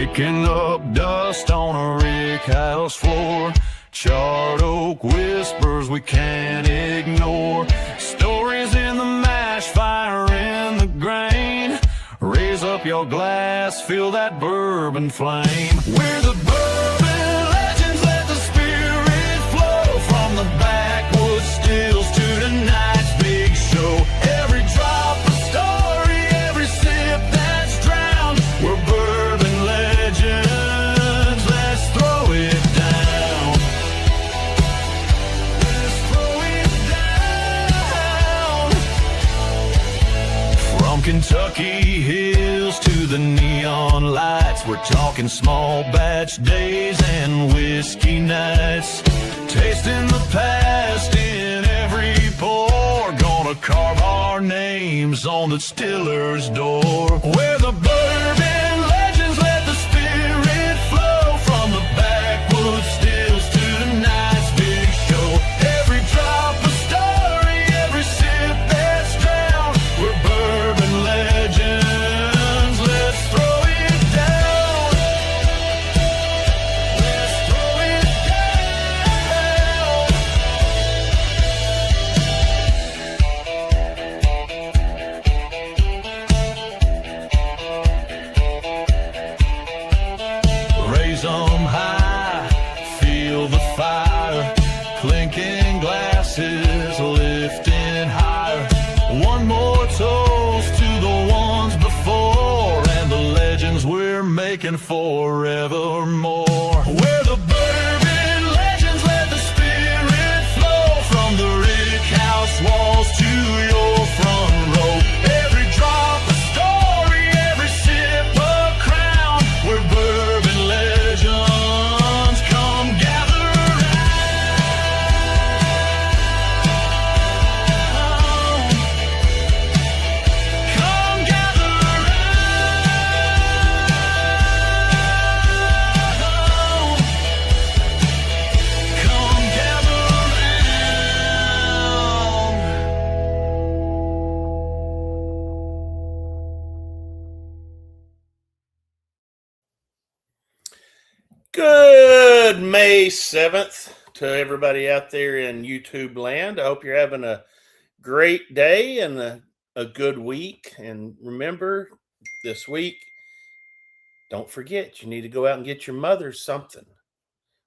kicking up dust on a rick house floor. Charred oak whispers we can't ignore. Stories in the mash, fire in the grain. Raise up your glass, feel that bourbon flame. We're the bourbon legends, let the spirit flow. From the backwoods stills to tonight's big show. Every drop a story, every sip that's drowned. We're bourbon legends, let's throw it down. Let's throw it down. From Kentucky hills to the neon lights, we're talking small batch days and whiskey nights. Tasting the past in every pour. Gonna carve our names on the distiller's door. We're the bourbon legends, let the spirit flow. From the backwoods stills to tonight's big show. Every drop a story, every sip that's drowned. We're bourbon legends, let's throw it down. Let's throw it down. Raise 'em high, feel the fire. Clinking glasses, lifting higher. One more toast to the ones before and the legends we're making forevermore. We're the bourbon legends, let the spirit flow. From the rick house walls to your front row. Every drop a story, every sip a crown. We're bourbon legends, come gather round. Come gather round. Come gather round. Good May 7th to everybody out there in YouTube land. I hope you're having a great day and a good week. And remember, this week, don't forget, you need to go out and get your mother something,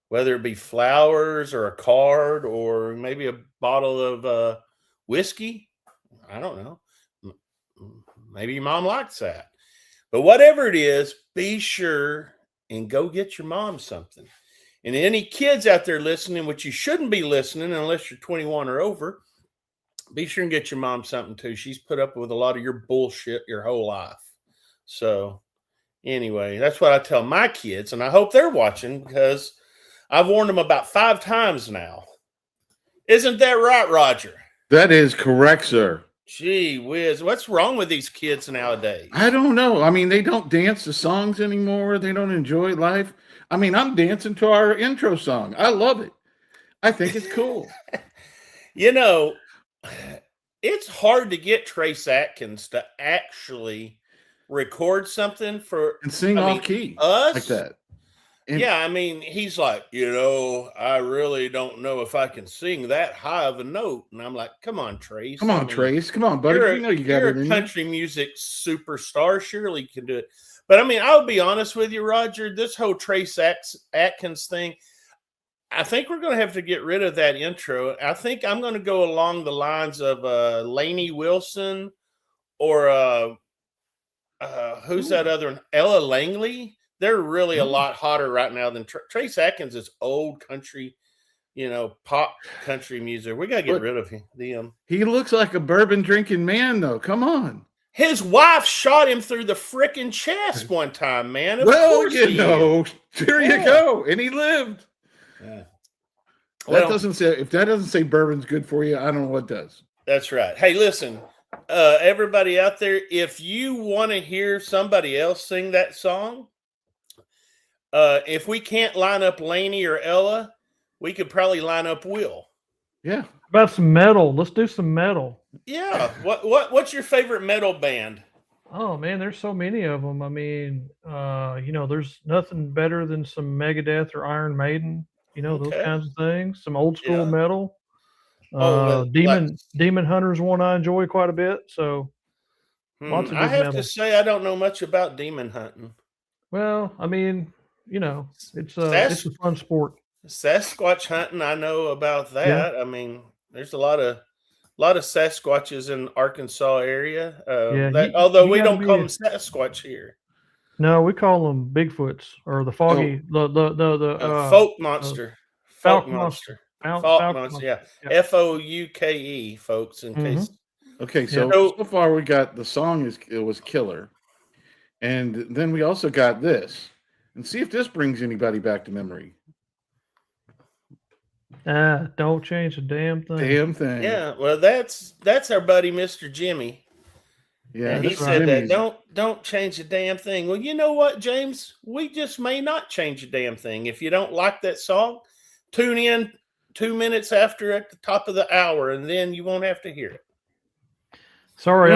whether it be flowers or a card or maybe a bottle of whiskey. I don't know. Maybe your mom likes that. But whatever it is, be sure and go get your mom something. And any kids out there listening, which you shouldn't be listening unless you're 21 or over, be sure and get your mom something too. She's put up with a lot of your bullshit your whole life. So anyway, that's what I tell my kids, and I hope they're watching because I've warned them about 5 times now. Isn't that right, Roger? That is correct, sir. Gee whiz, what's wrong with these kids nowadays? I don't know. I mean, they don't dance to songs anymore. They don't enjoy life. I mean, I'm dancing to our intro song. I love it. I think it's cool. You know, it's hard to get Trace Atkins to actually record something for And sing off key us like that. And yeah, I mean, he's like, I really don't know if I can sing that high of a note. And I'm like, come on, Trace. come on, Trace. Come on, buddy. You know you got you're it a in you. country music superstar. Surely you can do it. But I mean, I'll be honest with you, Roger, this whole Trace Atkins thing, I think we're going to have to get rid of that intro. I think I'm going to go along the lines of Lainey Wilson or who's that other one? Ella Langley. They're really a lot hotter right now than Trace Atkins is old country, pop country music. We got to get rid of him. He looks like a bourbon drinking man, though. Come on. His wife shot him through the frickin' chest one time, man. Well, there you go. And he lived. Yeah. That doesn't say, if that doesn't say bourbon's good for you, I don't know what does. That's right. Hey, listen, everybody out there, if you want to hear somebody else sing that song, if we can't line up Lainey or Ella, we could probably line up Will. Yeah. How about some metal? Let's do some metal. Yeah. What's your favorite metal band? Oh man, there's so many of them. I mean, there's nothing better than some Megadeth or Iron Maiden. Those Okay. kinds of things. Some old school Yeah. metal. Oh, like, Demon Hunter's one I enjoy quite a bit. So lots of I good have to metal. say I don't know much about demon hunting. Well, I mean, it's Sas- a fun sport. Sasquatch hunting, I know about Yeah, that. I mean, there's a lot of Sasquatches in Arkansas area. yeah. That You although you we got to don't call be. them Sasquatch here, No, we call them Bigfoots or the Oh, foggy folk uh, monster, folk Falcon monster. monster, folk Falcon monster. monster. Yeah, Yeah. Fouke, folks. In Mm-hmm. case okay. Yep. So far we got the song it was killer, and then we also got this, and see if this brings anybody back to memory. Don't change a damn thing. Damn thing. yeah, well, that's our buddy Mr. Jimmy. Yeah. And he that's said right. that don't change a damn thing. Well, you know what, James? We just may not change a damn thing. If you don't like that song, tune in 2 minutes after at the top of the hour, and then you won't have to hear it. Sorry,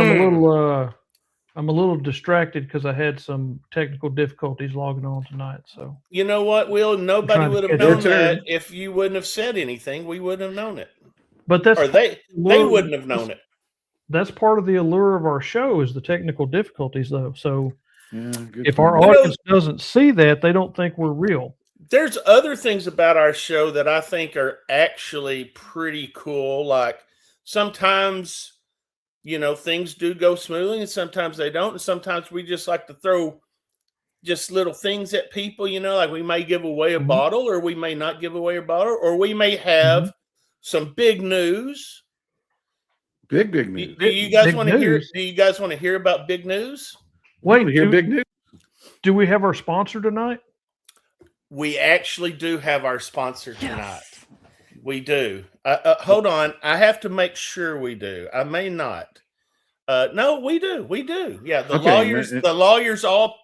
I'm a little distracted because I had some technical difficulties logging on tonight. So You know what, Will? Nobody trying to would have catch known up. Your that turn. if you wouldn't have said anything. We wouldn't have known it, but that's or they allure- wouldn't have known it. That's part of the allure of our show is the technical difficulties, though. So Yeah. Good if point. our audience doesn't see that, they don't think we're real. There's other things about our show that I think are actually pretty cool. Like sometimes, things do go smoothly, and sometimes they don't. And sometimes we just like to throw just little things at people. Like we may give away a Mhm. bottle, or we may not give away a bottle, or we may have some big news. Big Do news. you guys Big want to hear? news. Do you guys want to hear about big news? Wait, Hear big news. do we have our sponsor tonight? We actually do have our sponsor tonight. We do. Hold on. I have to make sure we do. I may not. No, we do. We do. Yeah, the lawyers all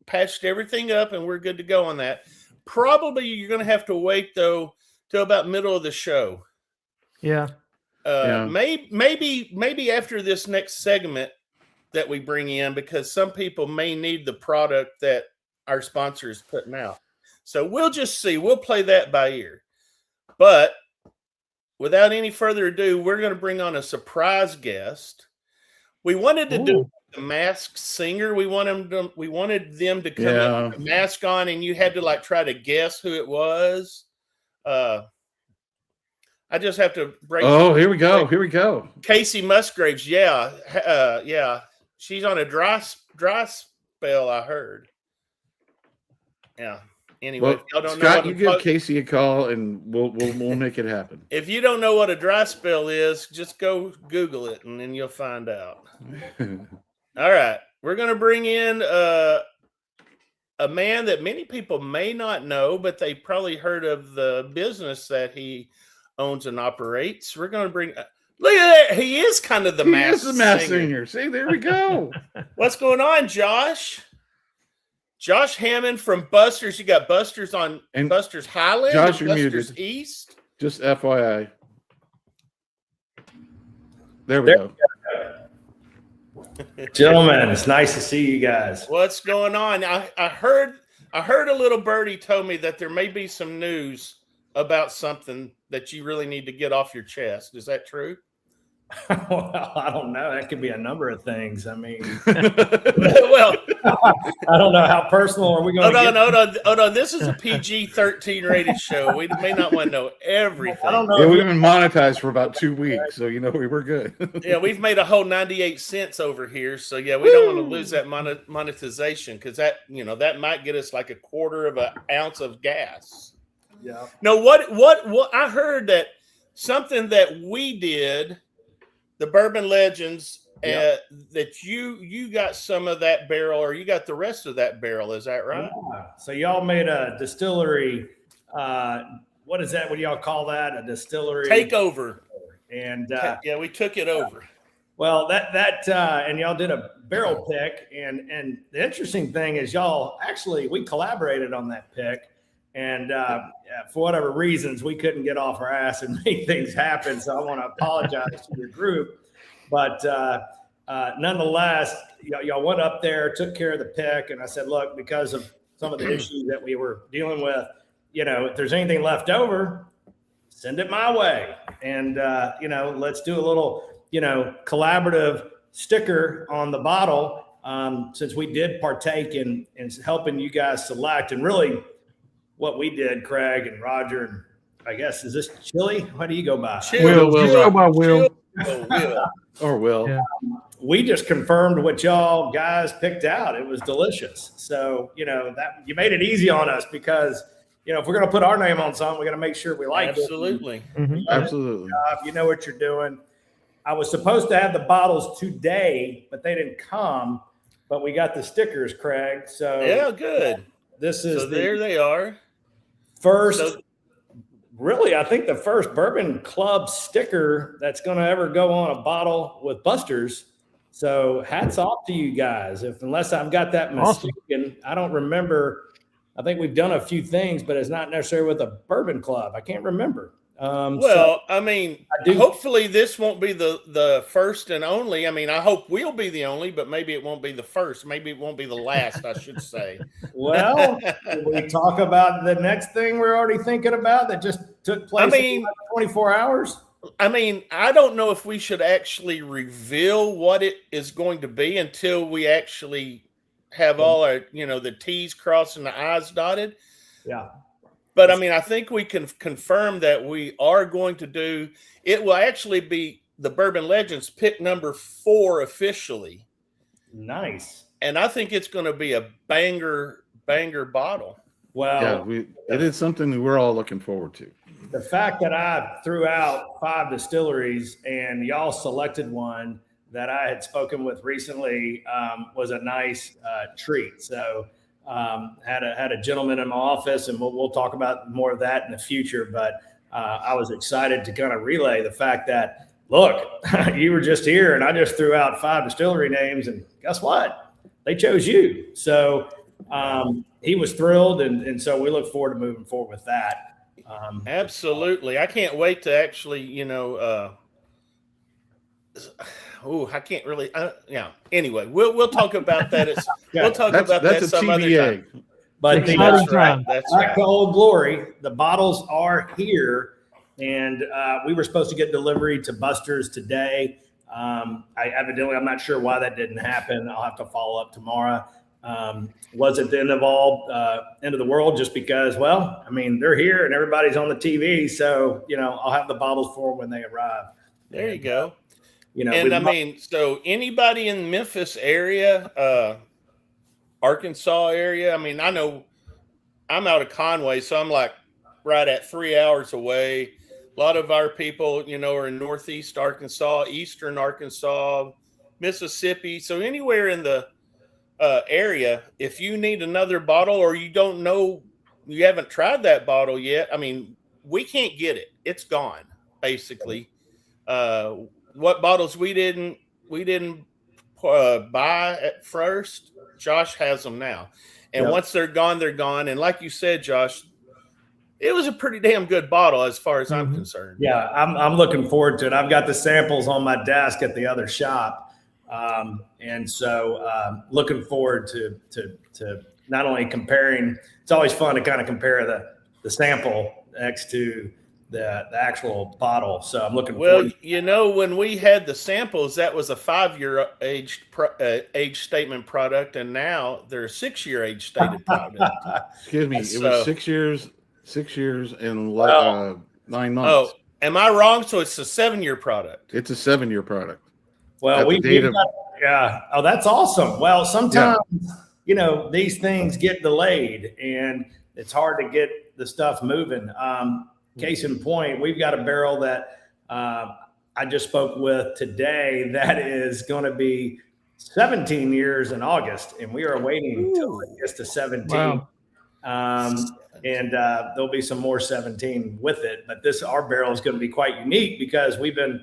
patched everything up, and we're good to go on that. Probably you're going to have to wait though till about middle of the show. Yeah. Maybe after this next segment that we bring in, because some people may need the product that our sponsor is putting out. So we'll just see. We'll play that by ear. But without any further ado, we're going to bring on a surprise guest. We wanted to do the Masked Singer. We wanted them to come in with a mask on, and you had to try to guess who it was. I just have to break. Oh, here we go. Casey Musgraves. Yeah. She's on a dry spell, I heard. Yeah. Anyway, Well, y'all don't Scott, know you give Casey a call, and we'll make it happen. If you don't know what a dry spell is, just go Google it, and then you'll find out. All right, we're going to bring in a man that many people may not know, but they probably heard of the business that he owns and operates. We're going to bring. Look at that. He is kind of the Masked Singer. See, there we go. What's going on, Josh? Josh Hammond from Buster's. You got Buster's on and Buster's Highland, Josh, and Buster's East. Just FYI. There we go. Gentlemen, it's nice to see you guys. What's going on? I heard a little birdie told me that there may be some news about something that you really need to get off your chest. Is that true? Well, I don't know. That could be a number of things. I mean, well, I don't know how personal are we going to Hold on. This is a PG-13 rated show. We may not want to know everything. I don't know. Yeah, we've been monetized for about 2 weeks, so we were good. Yeah, we've made a whole 98 cents over here. So yeah, we don't want to lose that monetization, because that might get us like a quarter of an ounce of gas. Yeah. No, what I heard that something that we did, the Bourbon Legends, that you got some of that barrel, or you got the rest of that barrel. Is that right? Yeah. So y'all made a distillery. What is that? What do y'all call that? A distillery takeover. And yeah, we took it over. Well, and y'all did a barrel pick, and the interesting thing is we collaborated on that pick. And for whatever reasons, we couldn't get off our ass and make things happen. So I want to apologize to your group. But nonetheless, y'all went up there, took care of the pick, and I said, look, because of some of the issues that we were dealing with, if there's anything left over, send it my way. And, let's do a little, collaborative sticker on the bottle, since we did partake in helping you guys select. And really what we did, Craig and Roger, and I guess, is this Chili? What do you go by? Will. Go by Will. Or Will. Yeah. We just confirmed what y'all guys picked out. It was delicious. So, that you made it easy on us, because, if we're going to put our name on something, we're going to make sure we like Absolutely. it. Mm-hmm. Absolutely. You know what you're doing. I was supposed to have the bottles today, but they didn't come. But we got the stickers, Craig. So Yeah, good. this is There they are. first. Really, I think the first Bourbon Club sticker that's going to ever go on a bottle with Buster's. So hats off to you guys. Unless I've got that mistaken, I don't remember. I think we've done a few things, but it's not necessarily with a Bourbon Club. I can't remember. Hopefully this won't be the first and only. I hope we'll be the only, but maybe it won't be the first. Maybe it won't be the last, I should say. Well, we talk about the next thing we're already thinking about that just took place in 24 hours. I don't know if we should actually reveal what it is going to be until we actually have all our, the T's crossed and the I's dotted. Yeah. But I think we can confirm that we are going to do, it will actually be the Bourbon Legends pick number 4 officially. Nice. And I think it's going to be a banger bottle. Well, it is something that we're all looking forward to. The fact that I threw out 5 distilleries and y'all selected one that I had spoken with recently was a nice treat. So had a gentleman in my office, and we'll talk about more of that in the future. But I was excited to kind of relay the fact that, look, you were just here and I just threw out 5 distillery names, and guess what? They chose you. So he was thrilled. And so we look forward to moving forward with that. Absolutely. I can't wait to actually, I can't really. Anyway, we'll talk about that. We'll talk about that some other time. But That's right. Back to Old Glory. The bottles are here, and we were supposed to get delivery to Buster's today. I'm not sure why that didn't happen. I'll have to follow up tomorrow. Was it the end of the world? Just because, they're here and everybody's on the TV, so I'll have the bottles for them when they arrive. There you go. So anybody in the Memphis area, Arkansas area, I know I'm out of Conway, so I'm like right at 3 hours away. A lot of our people, are in Northeast Arkansas, Eastern Arkansas, Mississippi. So anywhere in the area, if you need another bottle or you don't know, you haven't tried that bottle yet, we can't get it. It's gone, basically. What bottles we didn't buy at first, Josh has them now. And once they're gone, they're gone. And like you said, Josh, it was a pretty damn good bottle as far as I'm concerned. Yeah, I'm looking forward to it. I've got the samples on my desk at the other shop. And so looking forward to not only comparing, it's always fun to kind of compare the sample next to the actual bottle. So I'm looking forward. Well, when we had the samples, that was a 5-year age statement product, and now they're a 6-year age stated product. Excuse me, it was 6 years, 6 years and 9 months. Oh, am I wrong? So it's a 7-year product. It's a 7-year product. Well, oh, that's awesome. Well, sometimes, these things get delayed and it's hard to get the stuff moving. Case in point, we've got a barrel that I just spoke with today that is going to be 17 years in August, and we are waiting until it gets to 17. Wow. And there'll be some more 17 with it. But our barrel is going to be quite unique because we've been,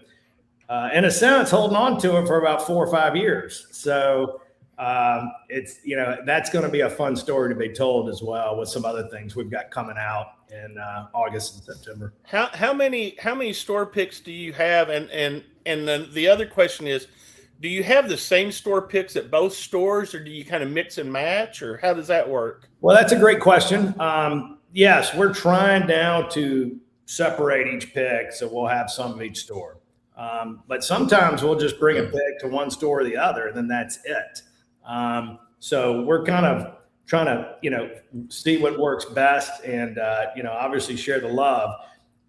in a sense, holding on to it for about 4 or 5 years. So it's, that's going to be a fun story to be told as well with some other things we've got coming out in August and September. How many store picks do you have? And then the other question is, do you have the same store picks at both stores, or do you kind of mix and match, or how does that work? Well, that's a great question. Yes, we're trying now to separate each pick, so we'll have some of each store. But sometimes we'll just bring a pick to one store or the other, and then that's it. So we're kind of trying to, see what works best, and obviously share the love.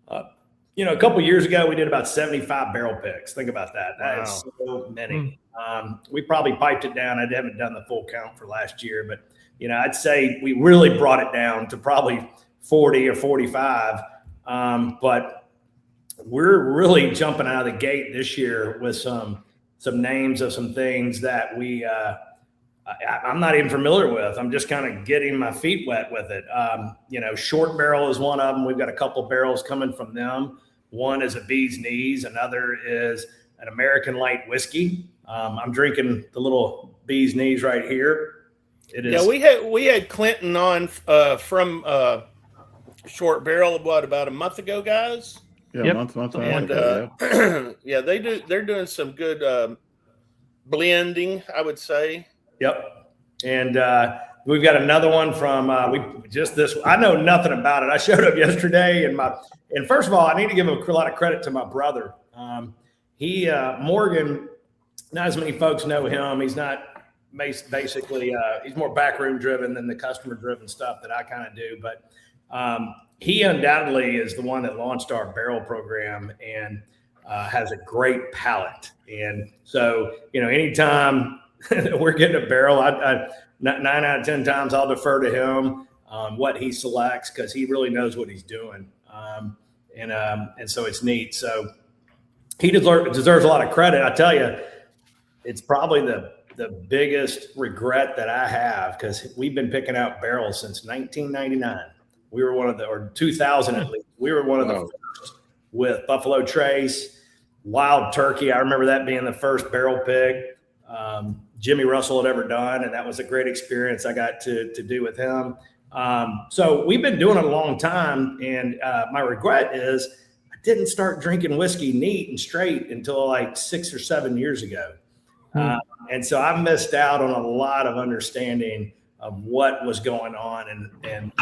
A couple of years ago, we did about 75 barrel picks. Think about that. That is so many. We probably piped it down. I haven't done the full count for last year, but I'd say we really brought it down to probably 40 or 45. But we're really jumping out of the gate this year with some names of some things that I'm not even familiar with. I'm just kind of getting my feet wet with it. Short barrel is one of them. We've got a couple barrels coming from them. One is a bee's knees. Another is an American light whiskey. I'm drinking the little bee's knees right here. It is. Yeah, we had Clinton on from Short Barrel about a month ago, guys. Yeah, Yep. month And yeah. they're doing some good blending, I would say. Yep. And we've got another one from I know nothing about it. I showed up yesterday and first of all, I need to give a lot of credit to my brother. Morgan, not as many folks know him. He's not basically he's more backroom driven than the customer driven stuff that I kind of do. But he undoubtedly is the one that launched our barrel program and has a great palate. And so, anytime we're getting a barrel, I 9 out of 10 times I'll defer to him what he selects, because he really knows what he's doing. And so it's neat. So he deserves a lot of credit. I tell you, it's probably the biggest regret that I have, because we've been picking out barrels since 1999. We were or 2000 at least. We were one of the first with Buffalo Trace, Wild Turkey. I remember that being the first barrel pick Jimmy Russell had ever done, and that was a great experience I got to do with him. So we've been doing it a long time, and my regret is I didn't start drinking whiskey neat and straight until like 6 or 7 years ago. And so I missed out on a lot of understanding of what was going on, and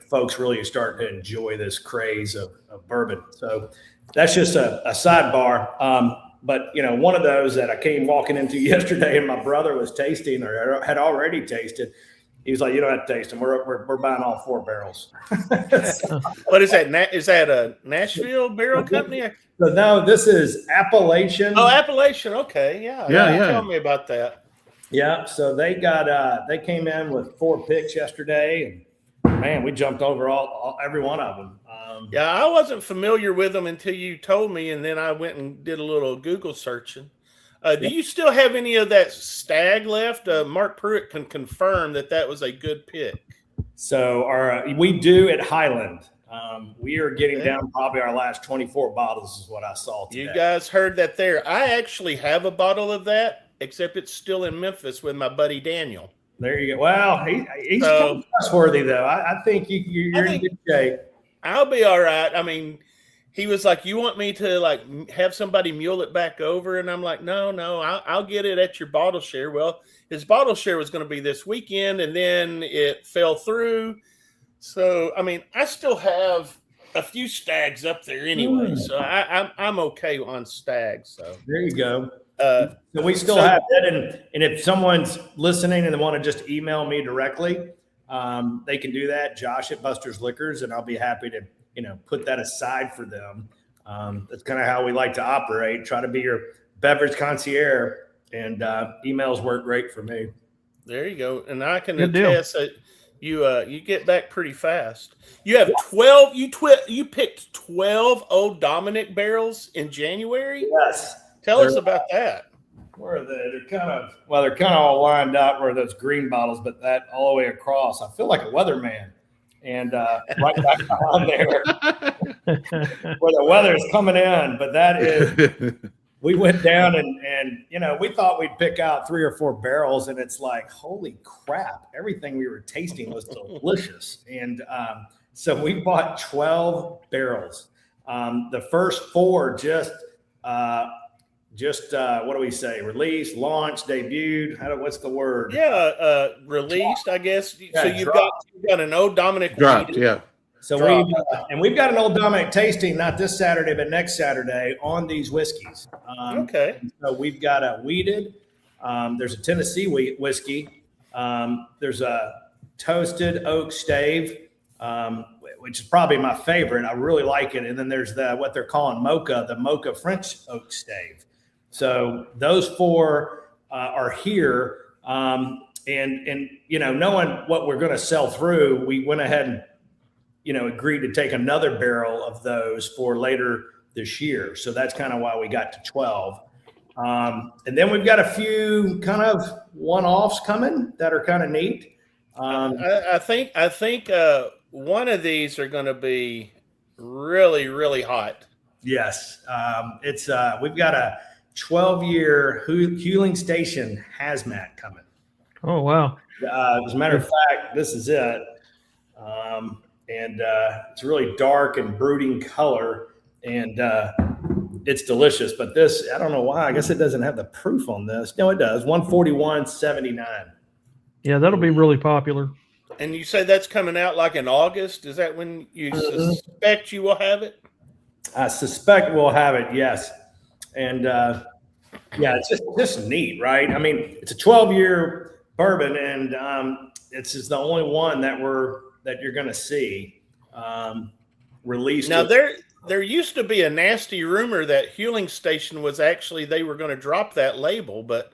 folks really starting to enjoy this craze of bourbon. So that's just a sidebar. But one of those that I came walking into yesterday, and my brother was tasting, or had already tasted. He was like, "You don't have to taste them. We're buying all 4 barrels." What is that? Is that a Nashville barrel company? So no, this is Appalachian. Oh, Appalachian. Okay, yeah. Tell me about that. Yeah. So they came in with 4 picks yesterday, and man, we jumped over every one of them. Yeah, I wasn't familiar with them until you told me, and then I went and did a little Google searching. Do you still have any of that stag left? Mark Pruitt can confirm that was a good pick. So we do at Highland. We are getting down probably our last 24 bottles is what I saw today. You guys heard that there. I actually have a bottle of that, except it's still in Memphis with my buddy Daniel. There you go. Well, he's trustworthy, though. I think you're in good shape. I'll be all right. I mean, he was like, "You want me to have somebody mule it back over?" And I'm like, no, I'll get it at your bottle share. Well, his bottle share was going to be this weekend, and then it fell through. So, I mean, I still have a few stags up there anyway. So I'm okay on stags. So there you go. So we still have that. And if someone's listening and they want to just email me directly, they can do that, Josh at Buster's Liquors, and I'll be happy to put that aside for them. That's kind of how we like to operate. Try to be your beverage concierge, and emails work great for me. There you go. And I can attest that you get back pretty fast. You have 12. You picked 12 Old Dominic barrels in January. Yes. Tell us about that. Where are they? They're kind of all lined up where those green bottles, but that all the way across. I feel like a weatherman. And right back on there where the weather is coming in. But that is, we went down and we thought we'd pick out 3 or 4 barrels, and it's like, holy crap, everything we were tasting was delicious. And so we bought 12 barrels. The first 4 just just what do we say? Released, launched, debuted. What's the word? Yeah, released, I guess. Yeah, So you've got an old Dominic Dropped, weeded. yeah. So we've got an old Dominic tasting, not this Saturday, but next Saturday on these whiskeys. Okay. So we've got a weeded. There's a Tennessee whiskey. There's a toasted oak stave, which is probably my favorite. I really like it. And then there's what they're calling mocha, the mocha French oak stave. So those four are here. And knowing what we're going to sell through, we went ahead and agreed to take another barrel of those for later this year. So that's kind of why we got to 12. And then we've got a few kind of one-offs coming that are kind of neat. I think one of these are going to be really, really hot. Yes. We've got a 12-year Huling Station hazmat coming. Oh, wow. As a matter of fact, this is it. And it's really dark and brooding color, and it's delicious. But this, I don't know why. I guess it doesn't have the proof on this. No, it does. 141.79. Yeah, that'll be really popular. And you say that's coming out like in August? Is that when you suspect you will have it? I suspect we'll have it, yes. And it's just neat, right? I mean, it's a 12-year bourbon, and it's just the only one that you're going to see released. Now there used to be a nasty rumor that Huling Station was actually they were going to drop that label, but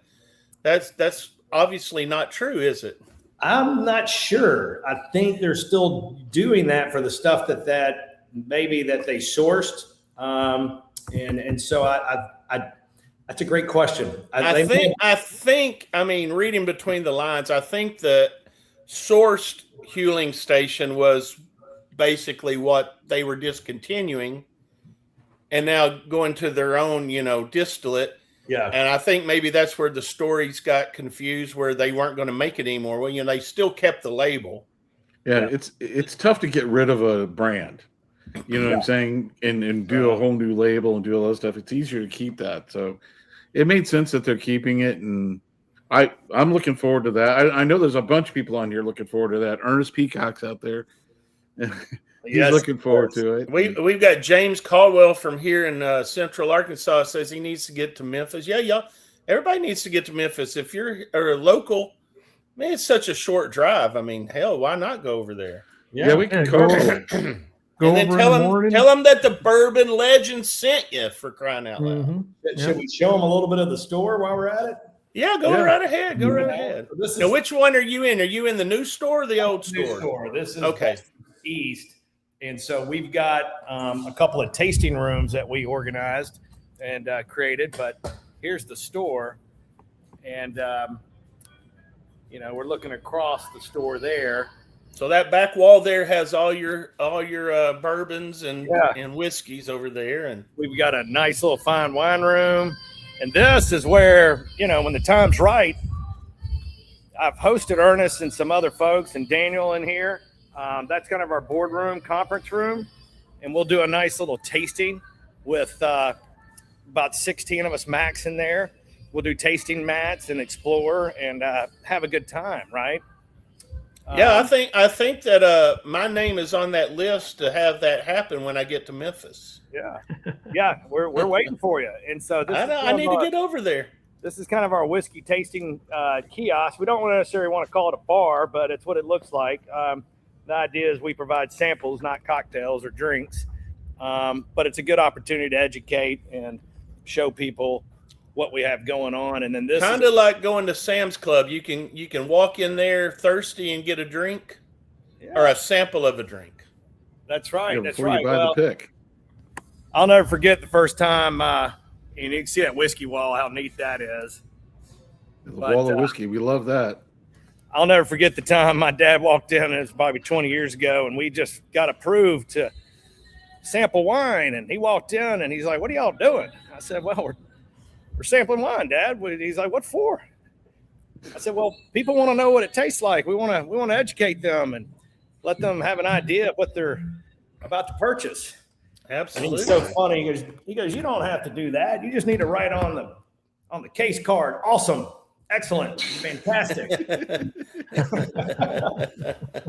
that's obviously not true, is it? I'm not sure. I think they're still doing that for the stuff that maybe that they sourced, and so I that's a great question. I think I mean, reading between the lines, I think the sourced Huling Station was basically what they were discontinuing and now going to their own, distillate. Yeah. And I think maybe that's where the stories got confused, where they weren't going to make it anymore. Well, they still kept the label. Yeah, it's tough to get rid of a brand. You know what I'm saying? And do a whole new label and do all that stuff. It's easier to keep that. So it made sense that they're keeping it, and I'm looking forward to that. I know there's a bunch of people on here looking forward to that. Ernest Peacock's out there. He's looking forward to it. We've got James Caldwell from here in Central Arkansas says he needs to get to Memphis. Yeah, everybody needs to get to Memphis. If you're a local, man, it's such a short drive. I mean, hell, why not go over there? Yeah, we can go over. Go and then over tell them that the Bourbon Legend sent you, for crying out loud. Mm-hmm. Should we show them a little bit of the store while we're at it? Yeah, go right ahead. Go right ahead. Now, which one are you in? Are you in the new store or the old store? This is okay. East. And so we've got a couple of tasting rooms that we organized and created. But here's the store. And, we're looking across the store there. So that back wall there has all your bourbons and whiskeys over there. And we've got a nice little fine wine room. And this is where, when the time's right, I've hosted Ernest and some other folks and Daniel in here. That's kind of our boardroom, conference room. And we'll do a nice little tasting with about 16 of us max in there. We'll do tasting mats and explore and have a good time, right? I think that my name is on that list to have that happen when I get to Memphis. Yeah, we're waiting for you. And so I need to get over there. This is kind of our whiskey tasting kiosk. We don't necessarily want to call it a bar, but it's what it looks like. The idea is we provide samples, not cocktails or drinks, but it's a good opportunity to educate and show people what we have going on. And then this kind of like going to Sam's Club. You can walk in there thirsty and get a drink or a sample of a drink. That's right. That's right. You buy the pick. I'll never forget the first time, and you can see that whiskey wall, how neat that is. The wall of whiskey. We love that. I'll never forget the time my dad walked in, and it was probably 20 years ago, and we just got approved to sample wine. And he walked in, and he's like, "What are y'all doing?" I said, "Well, we're sampling wine, Dad." He's like, "What for?" I said, "Well, people want to know what it tastes like. We want to educate them and let them have an idea of what they're about to purchase." And Absolutely. he's so funny. He goes, you don't have to do that. You just need to write on the case card. Awesome. Excellent. Fantastic.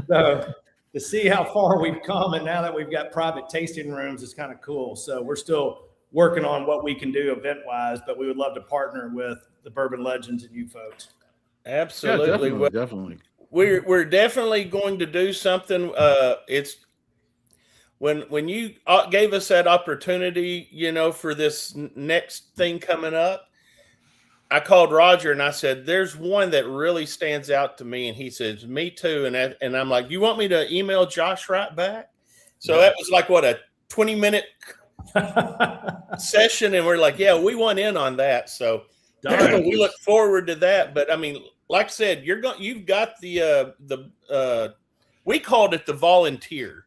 So to see how far we've come, and now that we've got private tasting rooms, it's kind of cool. So we're still working on what we can do event-wise, but we would love to partner with the Bourbon Legends and you folks. Absolutely. Yeah, definitely. We're definitely going to do something. It's when you gave us that opportunity, for this next thing coming up, I called Roger and I said, there's one that really stands out to me. And he says, me too. And I'm like, you want me to email Josh right back? So that was like, what, a 20-minute session. And we're like, yeah, we want in on that. So we look forward to that. But I mean, like I said, you've got the we called it the Volunteer,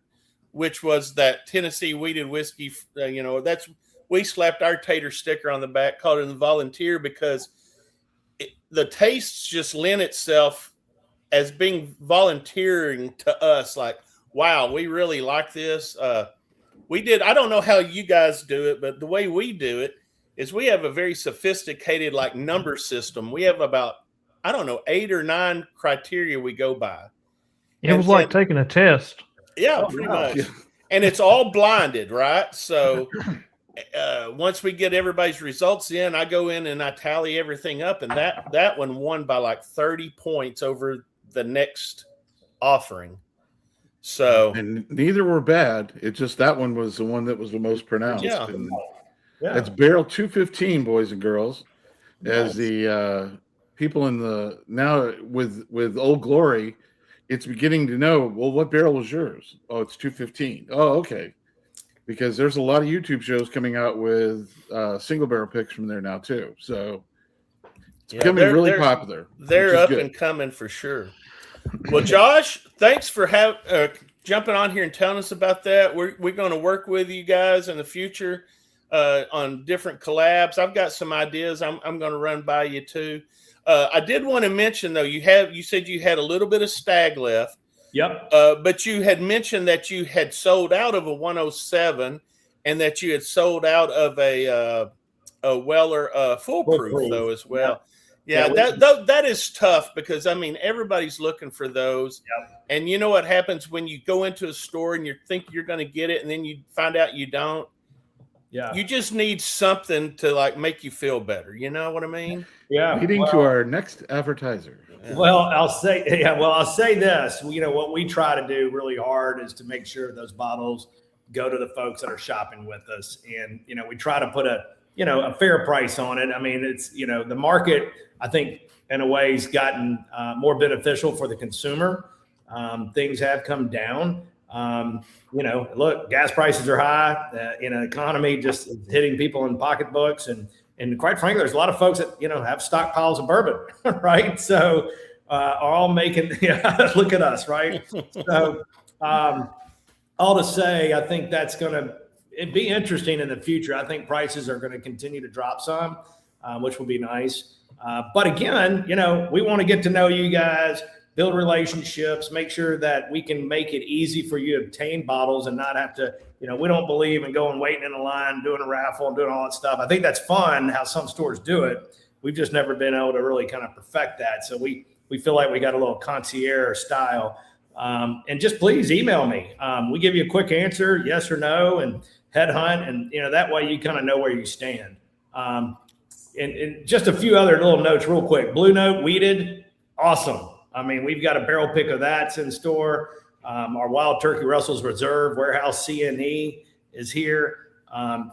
which was that Tennessee wheated whiskey. We slapped our tater sticker on the back, called it the Volunteer, because the tastes just lend itself as being volunteering to us. Like, wow, we really like this. We did. I don't know how you guys do it, but the way we do it is we have a very sophisticated number system. We have about, 8 or 9 criteria we go by. It was like taking a test. Yeah, pretty much. And it's all blinded, right? So once we get everybody's results in, I go in and I tally everything up, and that one won by 30 points over the next offering. So, and neither were bad. It's just that one was the one that was the most pronounced. Yeah. And that's barrel 215, boys and girls. As the people in the now with Old Glory, it's beginning to know, well, what barrel was yours? Oh, it's 215. Oh, okay. Because there's a lot of YouTube shows coming out with single barrel picks from there now too. So it's becoming really popular. They're up and coming for sure. Well, Josh, thanks for jumping on here and telling us about that. We're going to work with you guys in the future on different collabs. I've got some ideas I'm going to run by you too. I did want to mention though, you said you had a little bit of stag left. Yep. But you had mentioned that you had sold out of a 107 and that you had sold out of a Weller foolproof though as well. Yeah, that is tough because everybody's looking for those. Yep. And you know what happens when you go into a store and you think you're going to get it and then you find out you don't. Yeah. You just need something to make you feel better. You know what I mean? Yeah. Leading to our next advertiser. Well, I'll say this, what we try to do really hard is to make sure those bottles go to the folks that are shopping with us. And, we try to put a fair price on it. It's, the market, I think in a way has gotten more beneficial for the consumer. Things have come down. Look, gas prices are high, economy just hitting people in pocketbooks. And quite frankly, there's a lot of folks that, have stockpiles of bourbon, right? So are all making, look at us, right? So all to say, I think that's going to be interesting in the future. I think prices are going to continue to drop some, which will be nice. But again, we want to get to know you guys, build relationships, make sure that we can make it easy for you to obtain bottles and not have to, we don't believe in going waiting in a line, doing a raffle and doing all that stuff. I think that's fun how some stores do it. We've just never been able to really kind of perfect that. So we feel like we got a little concierge style. And just please email me. We give you a quick answer, yes or no, and headhunt. And, that way you kind of know where you stand. And just a few other little notes real quick. Blue Note, weeded, awesome. We've got a barrel pick of that's in store. Our Wild Turkey Russell's Reserve Warehouse CNE is here.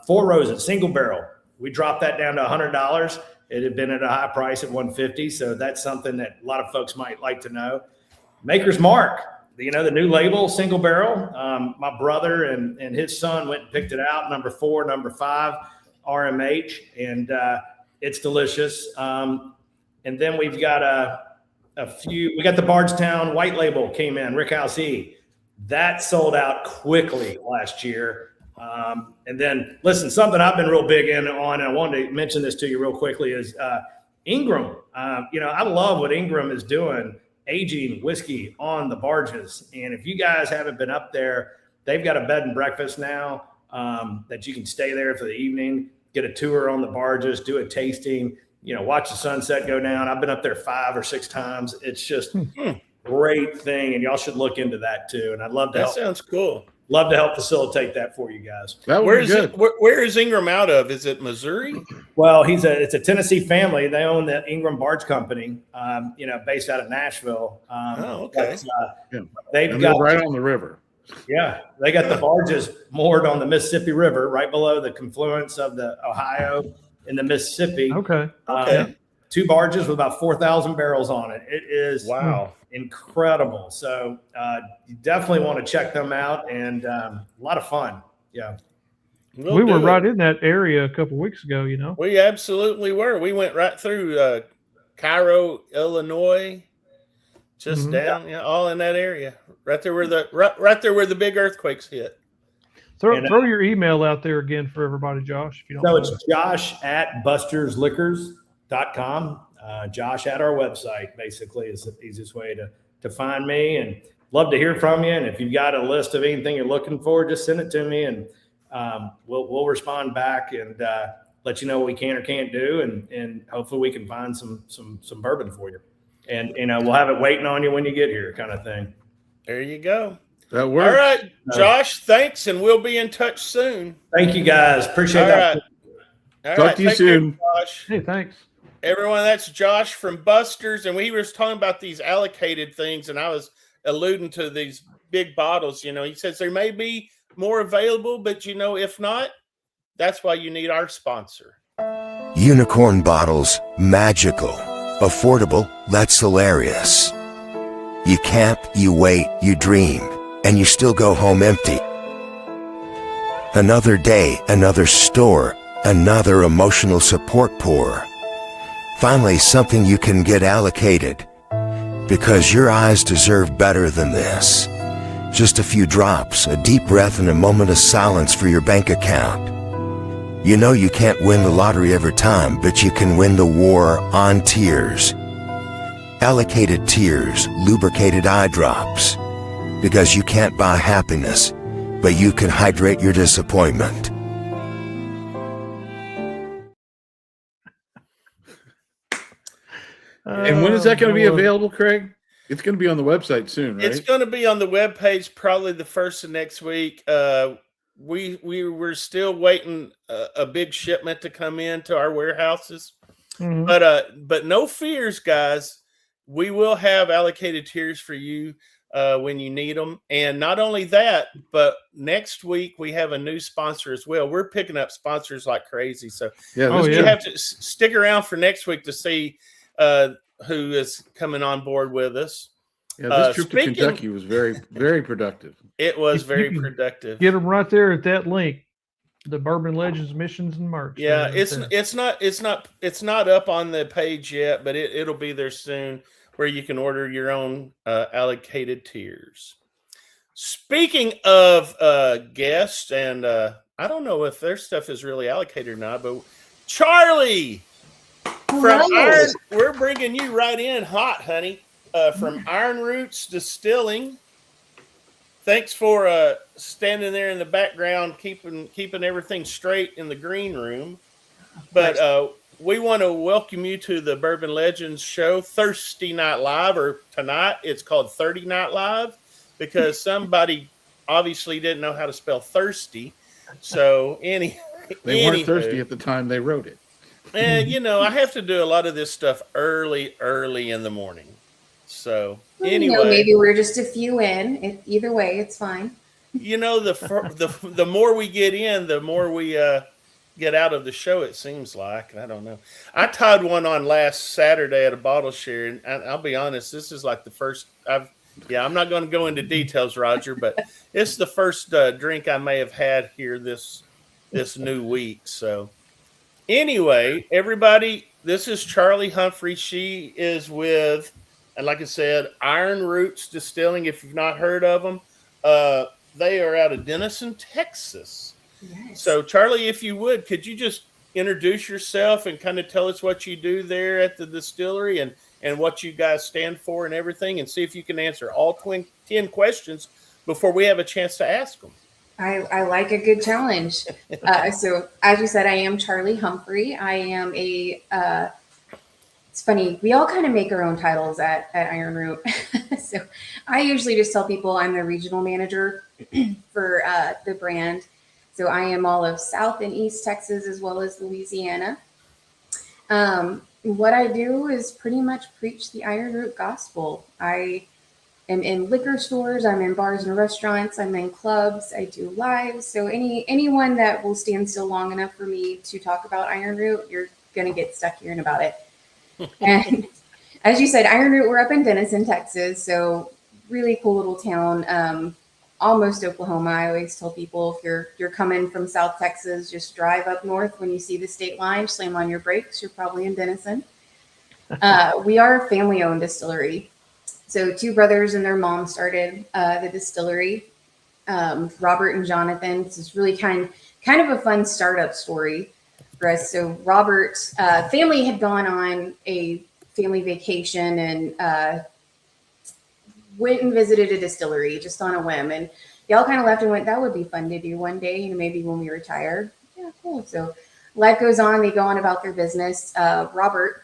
Four Roses, single barrel. We dropped that down to $100. It had been at a high price at $150. So that's something that a lot of folks might like to know. Maker's Mark, the new label, single barrel. My brother and his son went and picked it out. Number 4, number 5, RMH. And it's delicious. And then we've got we got the Bardstown white label came in, Rickhouse E. That sold out quickly last year. And then listen, something I've been real big on, and I wanted to mention this to you real quickly is Ingram. I love what Ingram is doing, aging whiskey on the barges. And if you guys haven't been up there, they've got a bed and breakfast now. that you can stay there for the evening, get a tour on the barges, do a tasting, watch the sunset go down. I've been up there 5 or 6 times. It's just a great thing. And y'all should look into that too. And I'd love to That help. sounds cool. Love to help facilitate that for you guys. That Where would be is good. it? Where is Ingram out of? Is it Missouri? Well, it's a Tennessee family. They own the Ingram Barge Company, based out of Nashville. Okay. But, they've And got they're right on the river. Yeah, they got the barges moored on the Mississippi River, right below the confluence of the Ohio and the Mississippi. Okay. 2 barges with about 4,000 barrels on it. It is incredible. So you definitely want to check them out, and a lot of fun. Yeah. We were right in that area a couple of weeks ago, We absolutely were. We went right through Cairo, Illinois, just down, all in that area, right there where the big earthquakes hit. Throw your email out there again for everybody, Josh. If you don't So mind. it's josh@bustersliquors.com. Josh at our website, basically, is the easiest way to find me, and love to hear from you. And if you've got a list of anything you're looking for, just send it to me, and we'll respond back and let you know what we can or can't do, and hopefully we can find some bourbon for you, and we'll have it waiting on you when you get here, kind of thing. There you go. That works. All right, Josh, thanks, and we'll be in touch soon. Thank you guys, appreciate that. All Talk right, to you take care, soon. Josh. Hey, thanks. Everyone, that's Josh from Buster's, and we were talking about these allocated things, and I was alluding to these big bottles. He says there may be more available, but if not, that's why you need our sponsor. Unicorn bottles, magical, affordable, that's hilarious. You camp, you wait, you dream, and you still go home empty. Another day, another store, another emotional support pour. Finally, something you can get allocated. Because your eyes deserve better than this. Just a few drops, a deep breath, and a moment of silence for your bank account. You can't win the lottery every time, but you can win the war on tears. Allocated tears, lubricated eye drops. Because you can't buy happiness, but you can hydrate your disappointment. And when is that going to be available, Craig? It's going to be on the website soon, right? It's going to be on the webpage probably the first of next week. We were still waiting a big shipment to come into our warehouses, but no fears, guys. We will have allocated tiers for you when you need them, and not only that, but next week we have a new sponsor as well. We're picking up sponsors like crazy, so you have to stick around for next week to see who is coming on board with us. Yeah, this trip to Kentucky was very, very productive. It was very productive. Get them right there at that link, the Bourbon Legends missions and merch. Yeah, it's not up on the page yet, but it'll be there soon, where you can order your own allocated tiers. Speaking of guests, and I don't know if their stuff is really allocated or not, but Charlie from Iron, we're bringing you right in hot, honey, from Ironroot Distilling. Thanks for standing there in the background, keeping everything straight in the green room. But we want to welcome you to the Bourbon Legends show, Thursday Night Live, or tonight it's called 30 Night Live, because somebody obviously didn't know how to spell thirsty. So they weren't thirsty at the time they wrote it. And I have to do a lot of this stuff early in the morning. So anyway, maybe we're just a few in. Either way, it's fine. The more we get in, the more we get out of the show. It seems like, I don't know. I tied one on last Saturday at a bottle share, and I'll be honest, this is like the first. I'm not going to go into details, Roger, but it's the first drink I may have had here this new week. So anyway, everybody, this is Charlie Humphrey. She is with, and like I said, Ironroot Distilling. If you've not heard of them, they are out of Denison, Texas. Yes. So, Charlie, if you would, could you just introduce yourself and kind of tell us what you do there at the distillery and what you guys stand for and everything, and see if you can answer all 10 questions before we have a chance to ask them. I like a good challenge. So as you said, I am Charlie Humphrey. I am it's funny, we all kind of make our own titles at Ironroot. So I usually just tell people I'm the regional manager for the brand. So I am all of South and East Texas as well as Louisiana. What I do is pretty much preach the Ironroot gospel. I am in liquor stores, I'm in bars and restaurants, I'm in clubs, I do lives. So anyone that will stand still long enough for me to talk about Ironroot, you're gonna get stuck hearing about it. And as you said, Ironroot, we're up in Denison, Texas. So really cool little town. Almost Oklahoma. I always tell people if you're coming from South Texas, just drive up north. When you see the state line, slam on your brakes. You're probably in Denison. We are a family-owned distillery. So two brothers and their mom started the distillery. Robert and Jonathan. This is really kind of a fun startup story for us. So Robert's family had gone on a family vacation and went and visited a distillery just on a whim. And y'all kind of left and went, that would be fun to do one day, maybe when we retire. Yeah, cool. So life goes on. They go on about their business. Robert,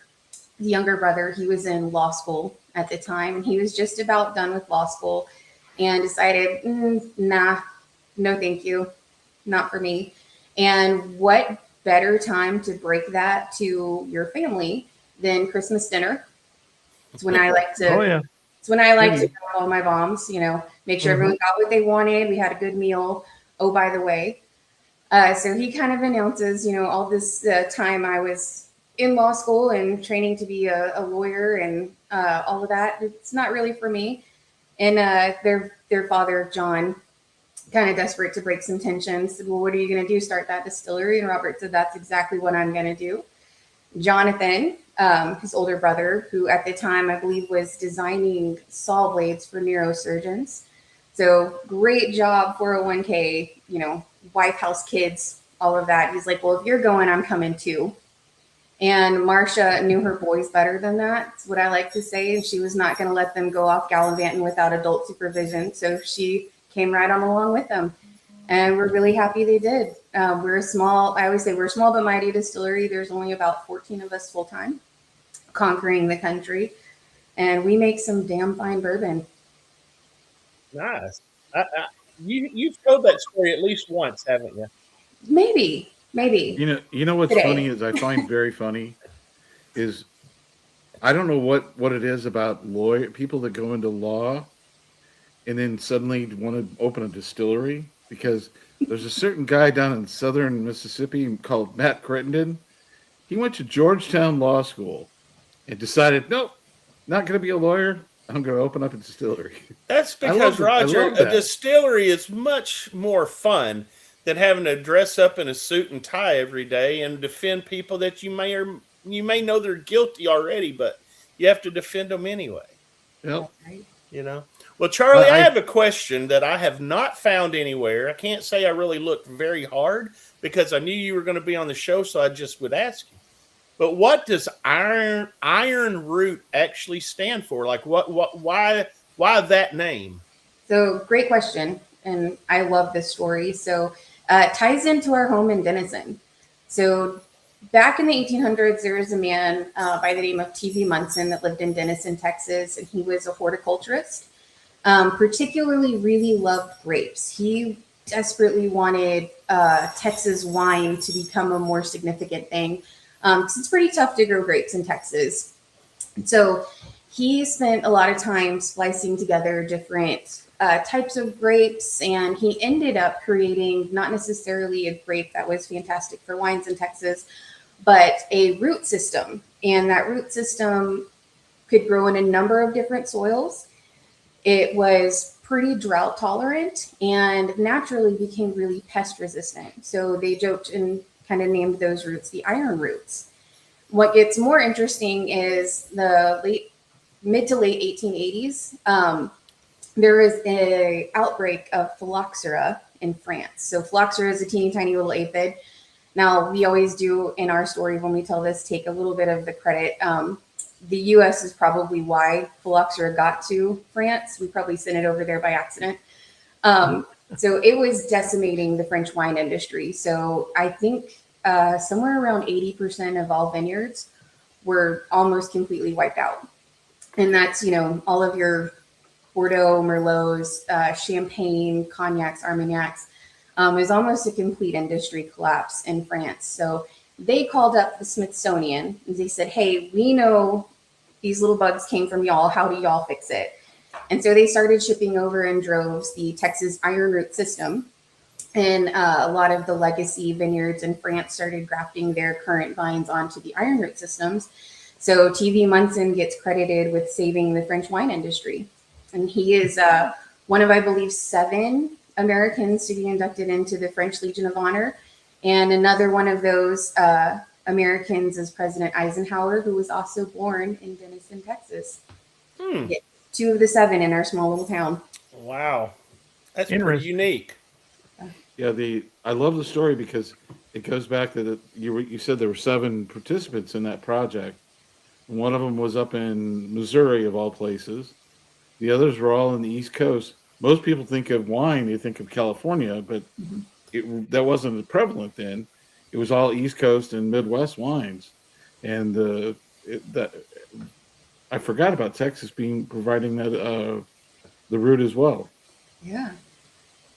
the younger brother, he was in law school at the time, and he was just about done with law school and decided, nah, no thank you, not for me. And what better time to break that to your family than Christmas dinner? It's when I like to it's when I like to call all my moms, make sure everyone got what they wanted. We had a good meal. Oh, by the way. So he kind of announces, all this time I was in law school and training to be a lawyer and all of that. It's not really for me. And their father, John, kind of desperate to break some tensions, said, well, what are you going to do? Start that distillery? And Robert said, that's exactly what I'm going to do. Jonathan, his older brother, who at the time I believe was designing saw blades for neurosurgeons. So great job, 401k, wife, house, kids, all of that. He's like, well, if you're going, I'm coming too. And Marcia knew her boys better than that. That's what I like to say. And she was not going to let them go off gallivanting without adult supervision. So she came right on along with them. And we're really happy they did. I always say we're a small but mighty distillery. There's only about 14 of us full time, conquering the country. And we make some damn fine bourbon. Nice. You've told that story at least once, haven't you? Maybe. You know what's funny is I find very funny is I don't know what it is about people that go into law and then suddenly want to open a distillery, because there's a certain guy down in southern Mississippi called Matt Crittenden. He went to Georgetown Law School and decided, nope, not going to be a lawyer. I'm going to open up a distillery. That's because, Roger, a distillery is much more fun than having to dress up in a suit and tie every day and defend people that you may know they're guilty already, but you have to defend them anyway. Yep. Well, Charlie, I have a question that I have not found anywhere. I can't say I really looked very hard because I knew you were going to be on the show, so I just would ask you. But what does Ironroot actually stand for? Like, why that name? So great question, and I love this story. So it ties into our home in Denison. So back in the 1800s, there was a man by the name of T.V. Munson that lived in Denison, Texas, and he was a horticulturist. Particularly really loved grapes. He desperately wanted Texas wine to become a more significant thing. It's pretty tough to grow grapes in Texas. So he spent a lot of time splicing together different types of grapes, and he ended up creating not necessarily a grape that was fantastic for wines in Texas, but a root system. And that root system could grow in a number of different soils. It was pretty drought tolerant and naturally became really pest resistant. So they joked and kind of named those roots the iron roots. What gets more interesting is the mid to late 1880s. There was an outbreak of phylloxera in France. So phylloxera is a teeny tiny little aphid. Now, we always do in our story when we tell this, take a little bit of the credit. The U.S. is probably why phylloxera got to France. We probably sent it over there by accident. So it was decimating the French wine industry. So I think somewhere around 80% of all vineyards were almost completely wiped out. And that's, all of your Bordeaux, Merlots, Champagne, Cognacs, Armagnacs. It was almost a complete industry collapse in France. So they called up the Smithsonian and they said, hey, we know these little bugs came from y'all. How do y'all fix it? And so they started shipping over in droves the Texas Ironroot system. And a lot of the legacy vineyards in France started grafting their current vines onto the Ironroot systems. So TV Munson gets credited with saving the French wine industry. And he is one of, I believe, 7 Americans to be inducted into the French Legion of Honor. And another one of those Americans is President Eisenhower, who was also born in Denison, Texas. Yeah, 2 of the 7 in our small little town. Wow. That's pretty unique. Yeah, I love the story because it goes back to you said there were 7 participants in that project. One of them was up in Missouri, of all places. The others were all on the East Coast. Most people think of wine, they think of California, but that wasn't prevalent then. It was all East Coast and Midwest wines. And I forgot about Texas providing that the root as well. Yeah.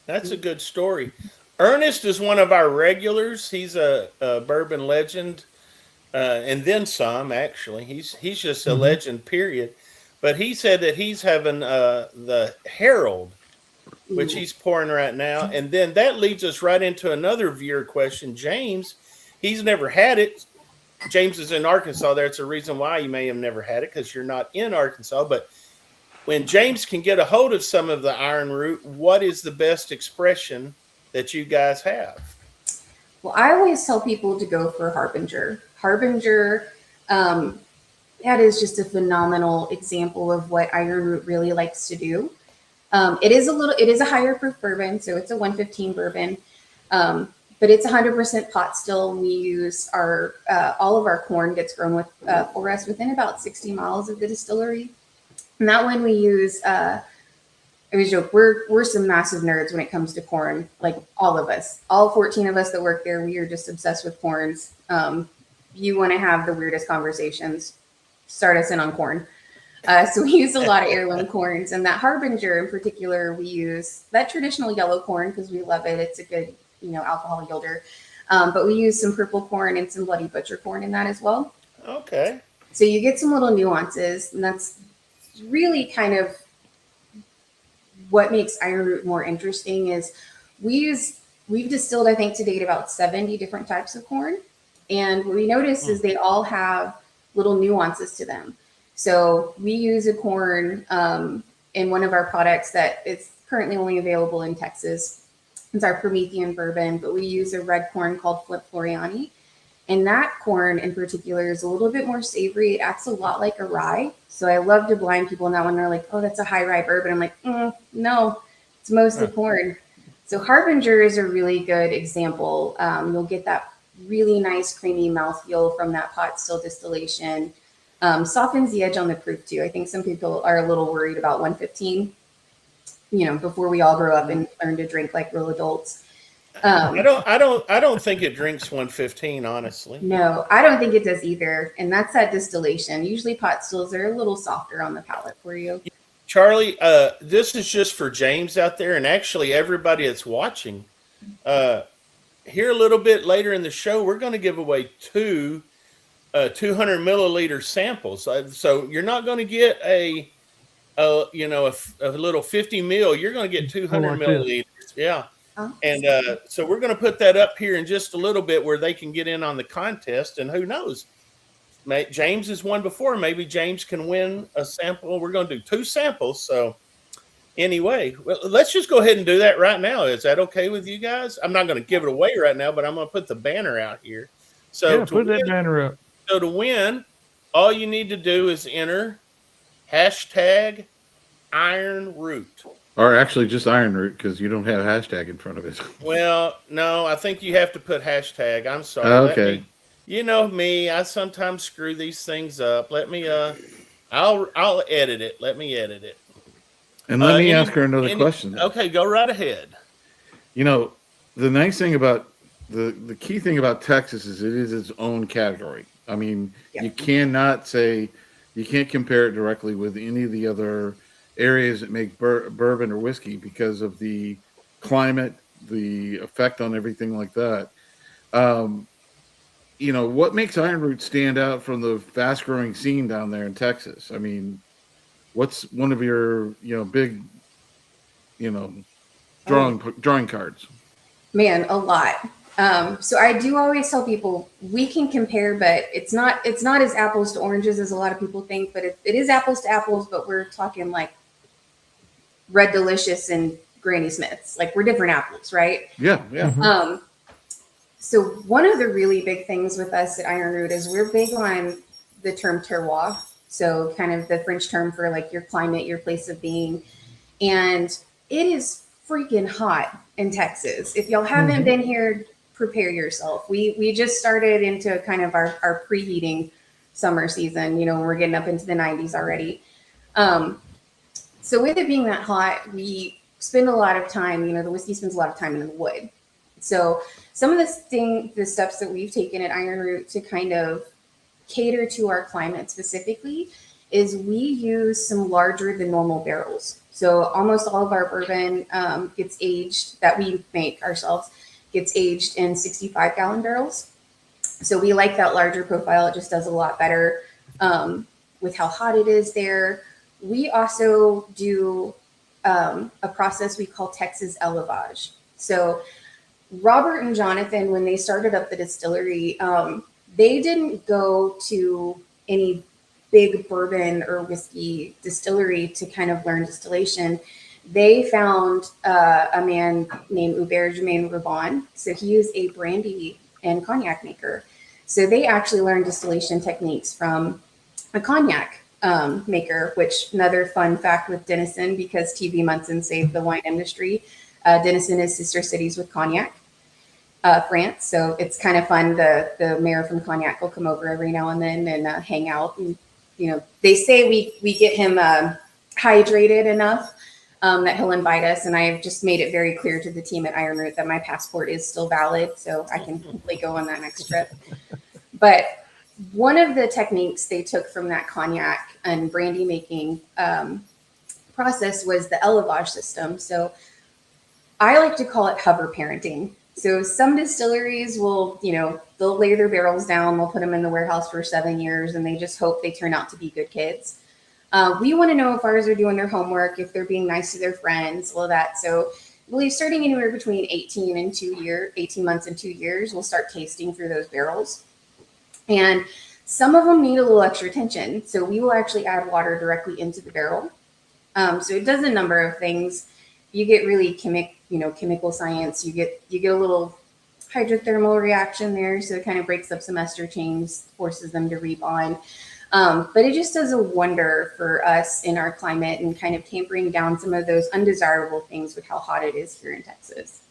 That's a good story. Ernest is one of our regulars. He's a bourbon legend, and then some, actually. He's just a legend, period. But he said that he's having the Herald, which he's pouring right now. And then that leads us right into another viewer question. James, he's never had it. James is in Arkansas. That's a reason why you may have never had it, because you're not in Arkansas. But when James can get a hold of some of the Ironroot, what is the best expression that you guys have? Well, I always tell people to go for Harbinger. Harbinger, that is just a phenomenal example of what Ironroot really likes to do. It is a higher proof bourbon, so it's a 115 bourbon, but it's 100% pot still. We use all of our corn gets grown for us within about 60 miles of the distillery. And that one we use, I always joke, we're some massive nerds when it comes to corn, like all of us. All 14 of us that work there, we are just obsessed with corns. You want to have the weirdest conversations, start us in on corn. So we use a lot of heirloom corns, and that Harbinger in particular, we use that traditional yellow corn because we love it. It's a good, alcohol yielder. But we use some purple corn and some bloody butcher corn in that as well. Okay. So you get some little nuances, and that's really kind of what makes Ironroot more interesting. Is we've distilled, I think, to date about 70 different types of corn, and what we notice is they all have little nuances to them. So we use a corn in one of our products that is currently only available in Texas. It's our Promethean bourbon, but we use a red corn called Flip Floriani. And that corn in particular is a little bit more savory. It acts a lot like a rye. So I love to blind people in that one. They're like, oh, that's a high rye bourbon. I'm like, no, it's mostly corn. So Harbinger is a really good example. You'll get that really nice creamy mouthfeel from that pot still distillation. Softens the edge on the proof too. I think some people are a little worried about 115, before we all grow up and learn to drink like real adults. I don't think it drinks 115, honestly. No, I don't think it does either. And that's that distillation. Usually pot stills are a little softer on the palate for you. Charlie, this is just for James out there, and actually everybody that's watching. Here a little bit later in the show, we're going to give away 2 200 milliliter samples. So you're not going to get a little 50 mil. You're going to get 200 milliliters. Yeah. And so we're going to put that up here in just a little bit where they can get in on the contest. And who knows? James has won before. Maybe James can win a sample. We're going to do 2 samples. So anyway, well, let's just go ahead and do that right now. Is that okay with you guys? I'm not going to give it away right now, but I'm going to put the banner out here. So put that banner up. So to win, all you need to do is enter #Ironroot. Or actually just Ironroot, because you don't have hashtag in front of it. Well, no, I think you have to put hashtag. I'm sorry. Okay. You know me, I sometimes screw these things up. Let me I'll edit it. Let me edit it. And let me ask her another question. Okay, go right ahead. You know, the nice thing about the key thing about Texas is it is its own category. I mean, you cannot say you can't compare it directly with any of the other areas that make bourbon or whiskey because of the climate, the effect on everything like that. Um, you know, what makes Ironroot stand out from the fast growing scene down there in Texas? I mean, what's one of your, big, you know, drawing cards? Man, a lot. So I do always tell people we can compare, but it's not as apples to oranges as a lot of people think, but it is apples to apples, but we're talking like Red Delicious and Granny Smith's. Like we're different apples, right? Yeah, yeah. Mm-hmm. So one of the really big things with us at Ironroot is we're big on the term terroir. So kind of the French term for like your climate, your place of being. And it is freaking hot in Texas. If y'all haven't been here, prepare yourself. We just started into kind of our preheating summer season, we're getting up into the 90s already. So with it being that hot, we spend a lot of time, the whiskey spends a lot of time in the wood. So some of the steps that we've taken at Ironroot to kind of cater to our climate specifically is we use some larger than normal barrels. So almost all of our bourbon gets aged, that we make ourselves, gets aged in 65-gallon barrels. So we like that larger profile. It just does a lot better with how hot it is there. We also do a process we call Texas élevage. So Robert and Jonathan, when they started up the distillery, they didn't go to any big bourbon or whiskey distillery to kind of learn distillation. They found a man named Bourbon. So he is a brandy and cognac maker. So they actually learned distillation techniques from a cognac maker, which another fun fact with Denison, because TV Munson saved the wine industry. Denison is sister cities with Cognac, France. So it's kind of fun. The mayor from Cognac will come over every now and then and hang out. And, they say we get him hydrated enough that he'll invite us. And I've just made it very clear to the team at Ironroot that my passport is still valid. So I can hopefully go on that next trip. But one of the techniques they took from that cognac and brandy making process was the élevage system. So I like to call it hover parenting. So some distilleries will, they'll lay their barrels down, they'll put them in the warehouse for 7 years, and they just hope they turn out to be good kids. We want to know if ours are doing their homework, if they're being nice to their friends, all of that. So I believe starting anywhere between 18 months and 2 years, we'll start tasting through those barrels. And some of them need a little extra attention. So we will actually add water directly into the barrel. So it does a number of things. You get really chemical science. You get a little hydrothermal reaction there. So it kind of breaks up some ester chains, forces them to rebond. But it just does a wonder for us in our climate and kind of tampering down some of those undesirable things with how hot it is here in Texas.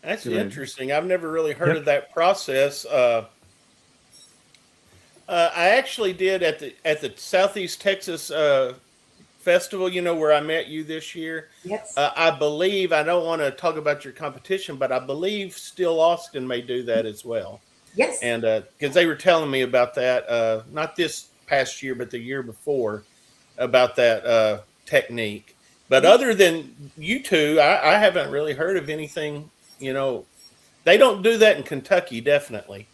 That's interesting. I've never really heard of that process. I actually did at the Southeast Texas festival, where I met you this year. Yes. I believe, I don't want to talk about your competition, but I believe Still Austin may do that as well. Yes. And because they were telling me about that, not this past year, but the year before, about that technique. But other than you two, I haven't really heard of anything, they don't do that in Kentucky, definitely.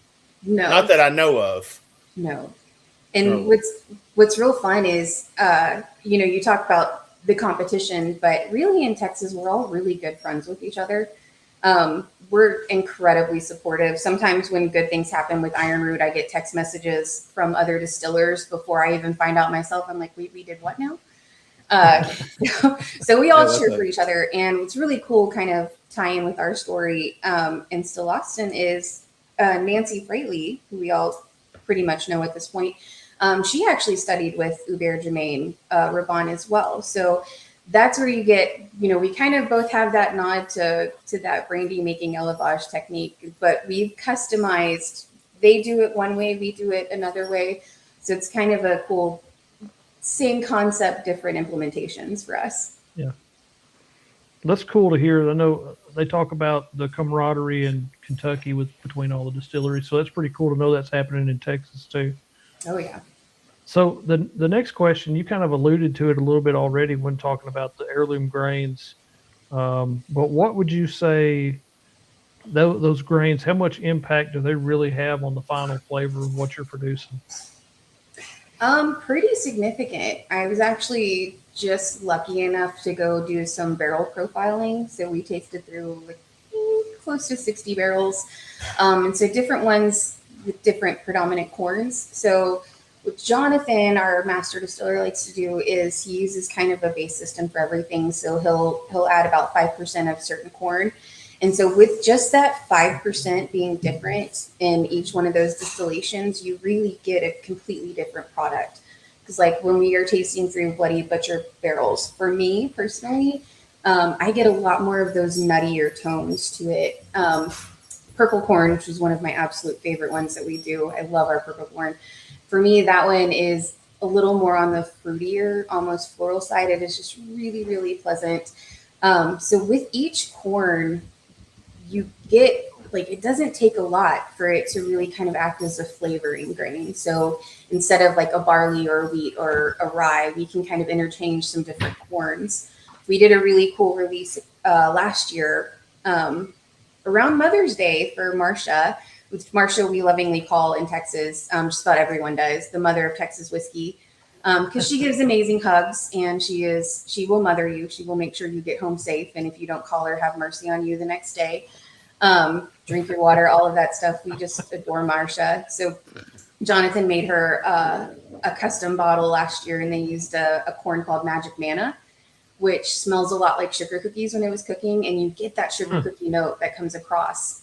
No. Not that I know of. No. And what's real fun is, you talk about the competition, but really in Texas, we're all really good friends with each other. We're incredibly supportive. Sometimes when good things happen with Ironroot, I get text messages from other distillers before I even find out myself. I'm like, we did what now? So we all cheer for each other. And what's really cool kind of tie in with our story in Still Austin is Nancy Fraley, who we all pretty much know at this point. She actually studied with Bourbon as well. So that's where you get, we kind of both have that nod to that brandy making élevage technique, but we've customized, they do it one way, we do it another way. So it's kind of a cool, same concept, different implementations for us. Yeah. That's cool to hear. I know they talk about the camaraderie in Kentucky between all the distilleries, so that's pretty cool to know that's happening in Texas too. Oh yeah. So the next question, you kind of alluded to it a little bit already when talking about the heirloom grains, but what would you say those grains? How much impact do they really have on the final flavor of what you're producing? Pretty significant. I was actually just lucky enough to go do some barrel profiling. So we tasted through like close to 60 barrels. And so different ones with different predominant corns. So what Jonathan, our master distiller, likes to do is he uses kind of a base system for everything. So he'll add about 5% of certain corn. And so with just that 5% being different in each one of those distillations, you really get a completely different product. Because like when we are tasting through Bloody Butcher barrels, for me personally, I get a lot more of those nuttier tones to it. Purple corn, which is one of my absolute favorite ones that we do. I love our purple corn. For me, that one is a little more on the fruitier, almost floral side. It is just really, really pleasant. So with each corn, you get like, it doesn't take a lot for it to really kind of act as a flavoring grain. So instead of like a barley or a wheat or a rye, we can kind of interchange some different corns. We did a really cool release last year around Mother's Day for Marcia, which Marcia we lovingly call in Texas, just about everyone does, the mother of Texas whiskey, because she gives amazing hugs and she will mother you. She will make sure you get home safe. And if you don't call her, have mercy on you the next day. Drink your water, all of that stuff. We just adore Marcia. So Jonathan made her a custom bottle last year, and they used a corn called Magic Manna, which smells a lot like sugar cookies when it was cooking, and you get that sugar cookie note that comes across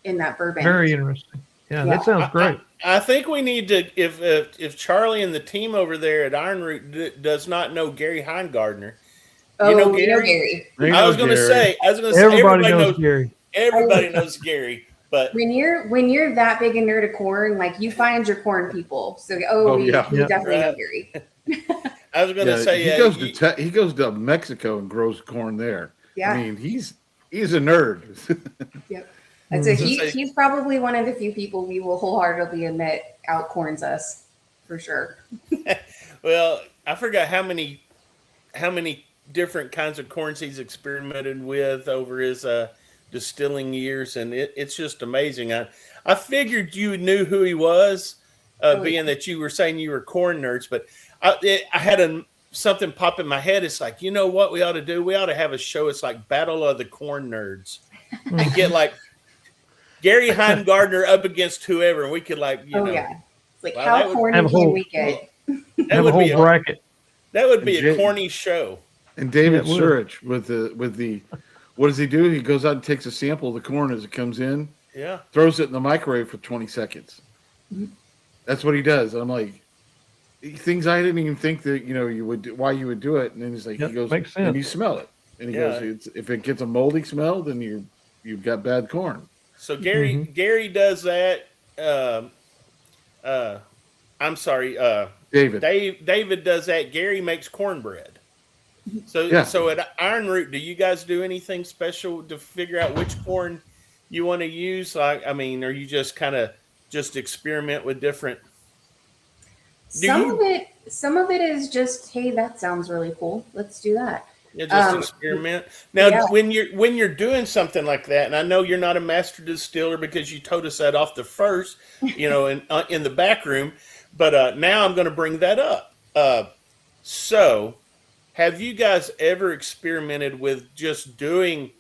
in that bourbon. Very interesting. Yeah, that sounds great. I think we need to, if Charlie and the team over there at Ironroot does not know Gary Heingardner. Oh, you know we know Gary? Gary. I was going to say, everybody knows Gary. Everybody knows Gary. But when you're that big a nerd of corn, like you find your corn people. So we definitely know Gary. I was going to say, he goes to Mexico and grows corn there. Yeah, I mean he's a nerd. Yep. And so he's probably one of the few people we will wholeheartedly admit outcorns us for sure. Well, I forgot how many different kinds of corns he's experimented with over his distilling years, and it's just amazing. I figured you knew who he was, being that you were saying you were corn nerds, but I had something pop in my head. It's like, you know what we ought to do? We ought to have a show. It's like Battle of the Corn Nerds, and get like Gary Heingardner up against whoever, and we could it's like how corny can we get? Have a whole bracket. That would be a corny show. And David Surich with the what does he do? He goes out and takes a sample of the corn as it comes in. Yeah. Throws it in the microwave for 20 seconds. That's what he does. And I'm like, things I didn't even think that why you would do it. And then he's like, he goes, and you smell it, and he goes, if it gets a moldy smell, then you've got bad corn. So Gary does that. I'm sorry, David does that. Gary makes cornbread. So at Ironroot, do you guys do anything special to figure out which corn you want to use? Like, I mean, are you just kind of experiment with different? Some of it is just, hey, that sounds really cool. Let's do that. Yeah, just experiment. Now, when you're doing something like that, and I know you're not a master distiller because you told us that off the first, in the back room, but now I'm going to bring that up. So, have you guys ever experimented with just doing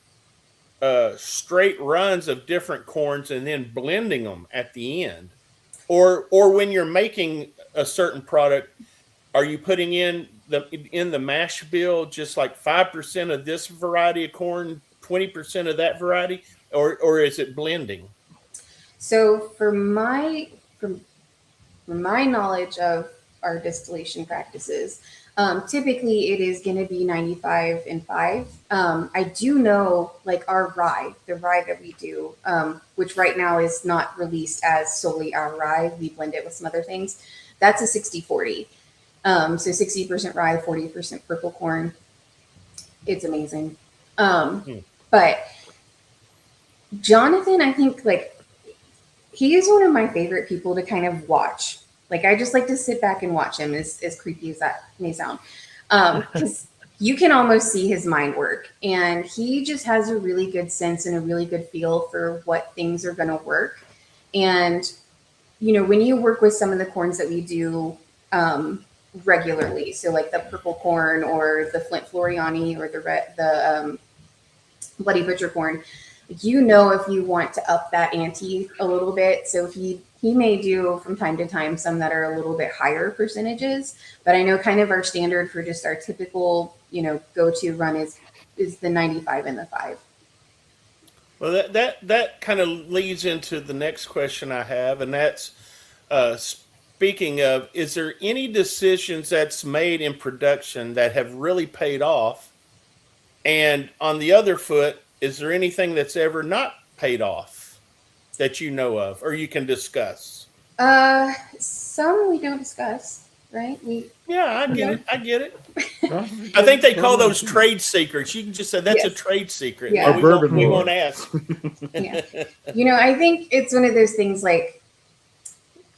straight runs of different corns and then blending them at the end, or when you're making a certain product, are you putting in the mash bill just like 5% of this variety of corn, 20% of that variety, or is it blending? So from my knowledge of our distillation practices, typically it is going to be 95 and 5. I do know like the rye that we do, which right now is not released as solely our rye. We blend it with some other things. That's a 60-40. So 60% rye, 40% purple corn. It's amazing. Hmm. But Jonathan, I think like he is one of my favorite people to kind of watch. Like I just like to sit back and watch him, as creepy as that may sound. Because you can almost see his mind work. And he just has a really good sense and a really good feel for what things are going to work. And, you know, when you work with some of the corns that we do regularly, so like the purple corn or the Flint Floriani or the Bloody Butcher corn, you know, if you want to up that ante a little bit. So he may do from time to time some that are a little bit higher percentages, but I know kind of our standard for just our typical, you know, go-to run is the 95 and the 5. Well, that kind of leads into the next question I have, and that's speaking of, is there any decisions that's made in production that have really paid off? And on the other foot, is there anything that's ever not paid off that you know of or you can discuss? Some we don't discuss, right? Yeah, I get it. I get it. I think they call those trade secrets. You can just say that's a Yes. trade secret. Yeah. We, Bourbon we lore. won't ask. Yeah. You know, I think it's one of those things like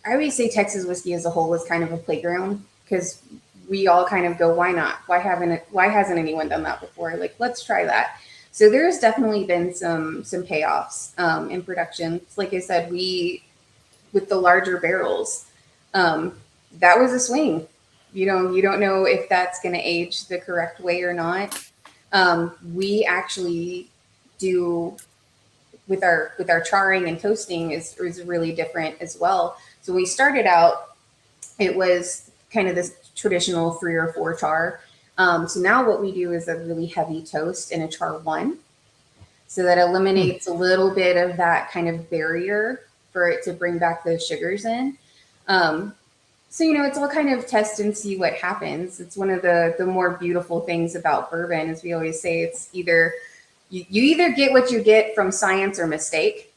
I always say Texas whiskey as a whole is kind of a playground because we all kind of go, why not? Why hasn't anyone done that before? Like, let's try that. So there's definitely been some payoffs in production. Like I said, with the larger barrels, that was a swing. You don't know if that's going to age the correct way or not. We actually do with our charring and toasting is really different as well. So when we started out, it was kind of this traditional 3 or 4 char. So now what we do is a really heavy toast in a char 1. So that eliminates a little bit of that kind of barrier for it to bring back those sugars in. So, you know, it's all kind of test and see what happens. It's one of the more beautiful things about bourbon, as we always say, it's either you either get what you get from science or mistake.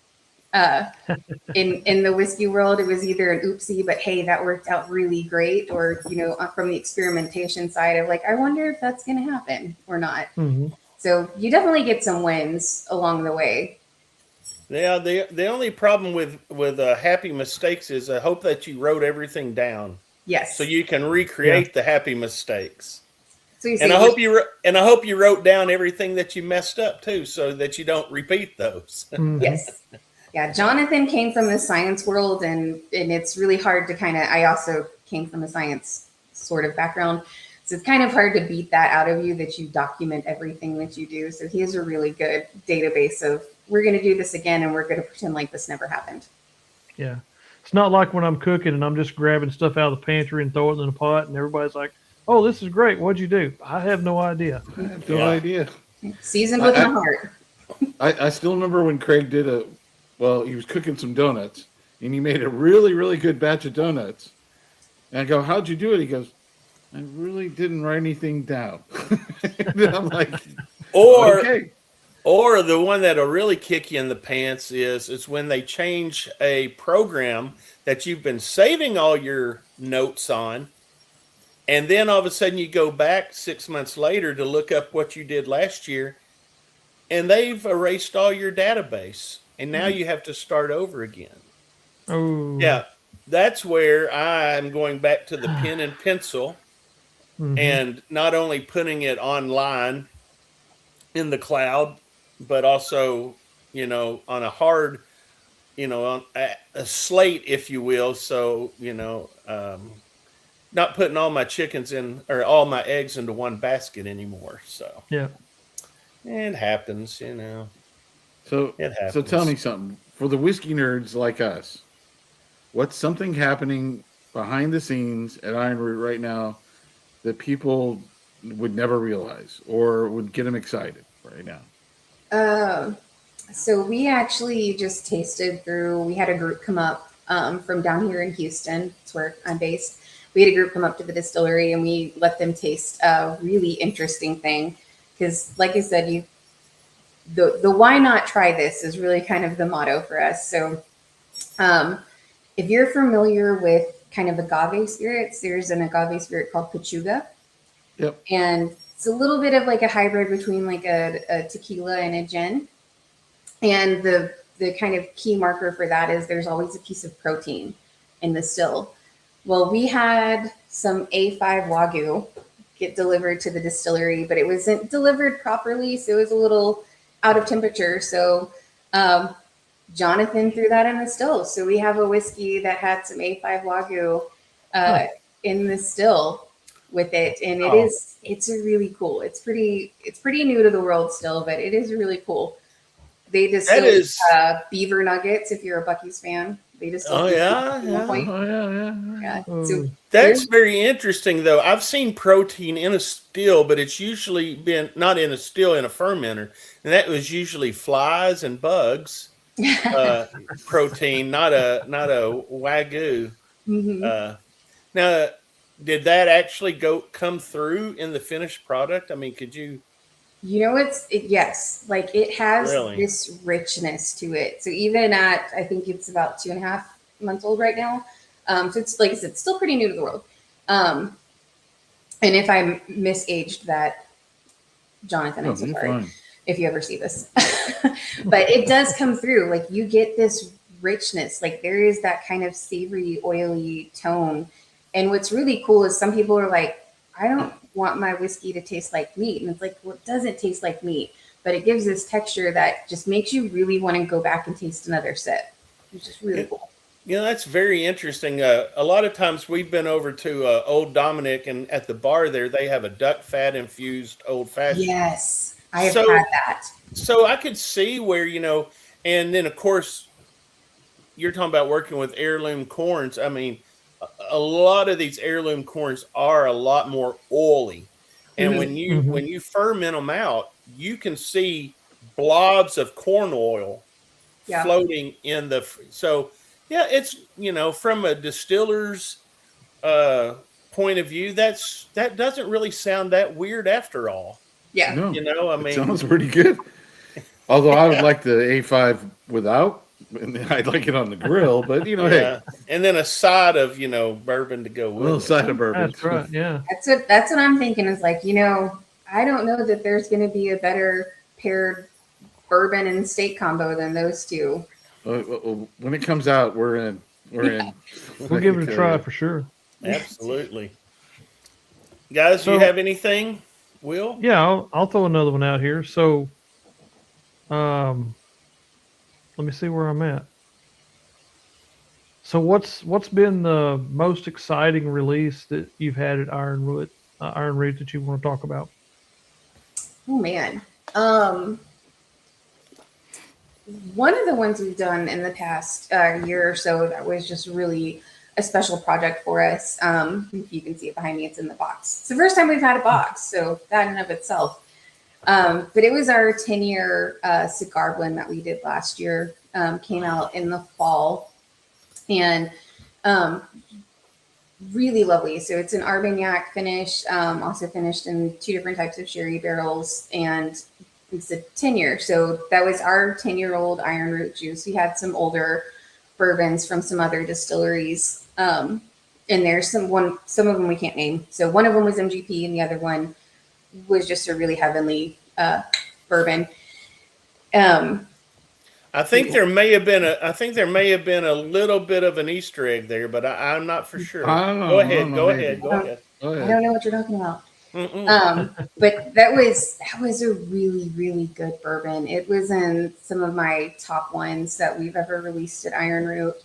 In the whiskey world, it was either an oopsie, but hey, that worked out really great. Or, you know, from the experimentation side of like, I wonder if that's going to happen or not. Mm-hmm. So you definitely get some wins along the way. Yeah, the only problem with happy mistakes is I hope that you wrote everything down Yes. so you can recreate the happy mistakes. So you And say, I hope you wrote down everything that you messed up too, so that you don't repeat those. Mm-hmm. yes. Yeah, Jonathan came from the science world, and it's really hard to kind of, I also came from a science sort of background. So it's kind of hard to beat that out of you, that you document everything that you do. So he has a really good database of, we're going to do this again, and we're going to pretend like this never happened. Yeah. It's not like when I'm cooking and I'm just grabbing stuff out of the pantry and throwing it in a pot and everybody's like, oh, this is great. What'd you do? I have no idea. I have no idea. Seasoned with my heart. I still remember when Craig did he was cooking some donuts and he made a really, really good batch of donuts. And I go, how'd you do it? He goes, I really didn't write anything down. And I'm like, okay. Or the one that'll really kick you in the pants is when they change a program that you've been saving all your notes on, and then all of a sudden you go back 6 months later to look up what you did last year, and they've erased all your database, and now you have to start over again. Oh. Yeah, that's where I'm going back to the pen and pencil, and not only putting it online in the cloud, but also, you know, on a hard, you know, on a slate, if you will. So, you know, not putting all my chickens in or all my eggs into one basket anymore. So Yeah. it happens, you know. So, It happens. so tell me something. For the whiskey nerds like us, what's something happening behind the scenes at Ironroot right now that people would never realize or would get them excited right now? So we actually just tasted through, we had a group come up from down here in Houston. It's where I'm based. We had a group come up to the distillery and we let them taste a really interesting thing. Because like I said, the why not try this is really kind of the motto for us. So if you're familiar with kind of agave spirits, there's an agave spirit called Pechuga. Yep. And It's a little bit of like a hybrid between like a tequila and a gin. And the kind of key marker for that is there's always a piece of protein in the still. Well, we had some A5 Wagyu get delivered to the distillery, but it wasn't delivered properly, so it was a little out of temperature. So Jonathan threw that in the still. So we have a whiskey that had some A5 Wagyu in the still with it, and it's a really cool. It's pretty new to the world still, but it is really cool. They distill beaver nuggets. If you're a Buc-ee's fan, they distill. So That's very interesting, though. I've seen protein in a still, but it's usually been not in a still, in a fermenter, and that was usually flies and bugs. Protein, not a Wagyu. Now, did that actually come through in the finished product? I mean, could you? You know, yes, like it has this richness to it. So even at, I think it's about 2.5 months old right now. So it's, like I said, still pretty new to the world. And if I misaged that, Jonathan, I'm so sorry fine. If you ever see this. But it does come through. Like you get this richness. Like there is that kind of savory, oily tone. And what's really cool is some people are like, I don't want my whiskey to taste like meat. And it's like, well, it doesn't taste like meat, but it gives this texture that just makes you really want to go back and taste another sip. It's just really cool. You know, that's very interesting. A lot of times we've been over to Old Dominic, and at the bar there, they have a duck fat infused old fashioned. Yes, I have had that. So I could see where, you know, and then of course, you're talking about working with heirloom corns. I mean, a lot of these heirloom corns are a lot more oily, and when you ferment them out, you can see blobs of corn oil floating in the. So yeah, it's, you know, from a distiller's point of view, that doesn't really sound that weird after all. Yeah, no, you know, I mean, it sounds pretty good. Although I would like the A5 without. And I'd like it on the grill, but you know, hey, and then a side of, you know, bourbon to go with a little side of bourbon. That's right. Yeah, that's what I'm thinking. Is like, you know, I don't know that there's going to be a better paired bourbon and steak combo than those two. When it comes out, we're in. We'll give it a try for sure. Absolutely, guys. Do you have anything, Will? Yeah, I'll throw another one out here. So, let me see where I'm at. So what's been the most exciting release that you've had at Ironroot that you want to talk about? Oh man. One of the ones we've done in the past year or so that was just really a special project for us. If you can see it behind me, it's in the box. It's the first time we've had a box, so that in of itself. But it was our 10-year cigar blend that we did last year. Came out in the fall, and really lovely. So it's an Armagnac finish, also finished in 2 different types of sherry barrels, and it's a 10-year. So that was our 10-year-old Ironroot juice. We had some older bourbons from some other distilleries, and there's some of them we can't name. So one of them was MGP, and the other one was just a really heavenly bourbon. I think there may have been a little bit of an Easter egg there, but I'm not for sure. Go ahead. I don't know what you're talking about. But that was a really, really good bourbon. It was in some of my top ones that we've ever released at Ironroot.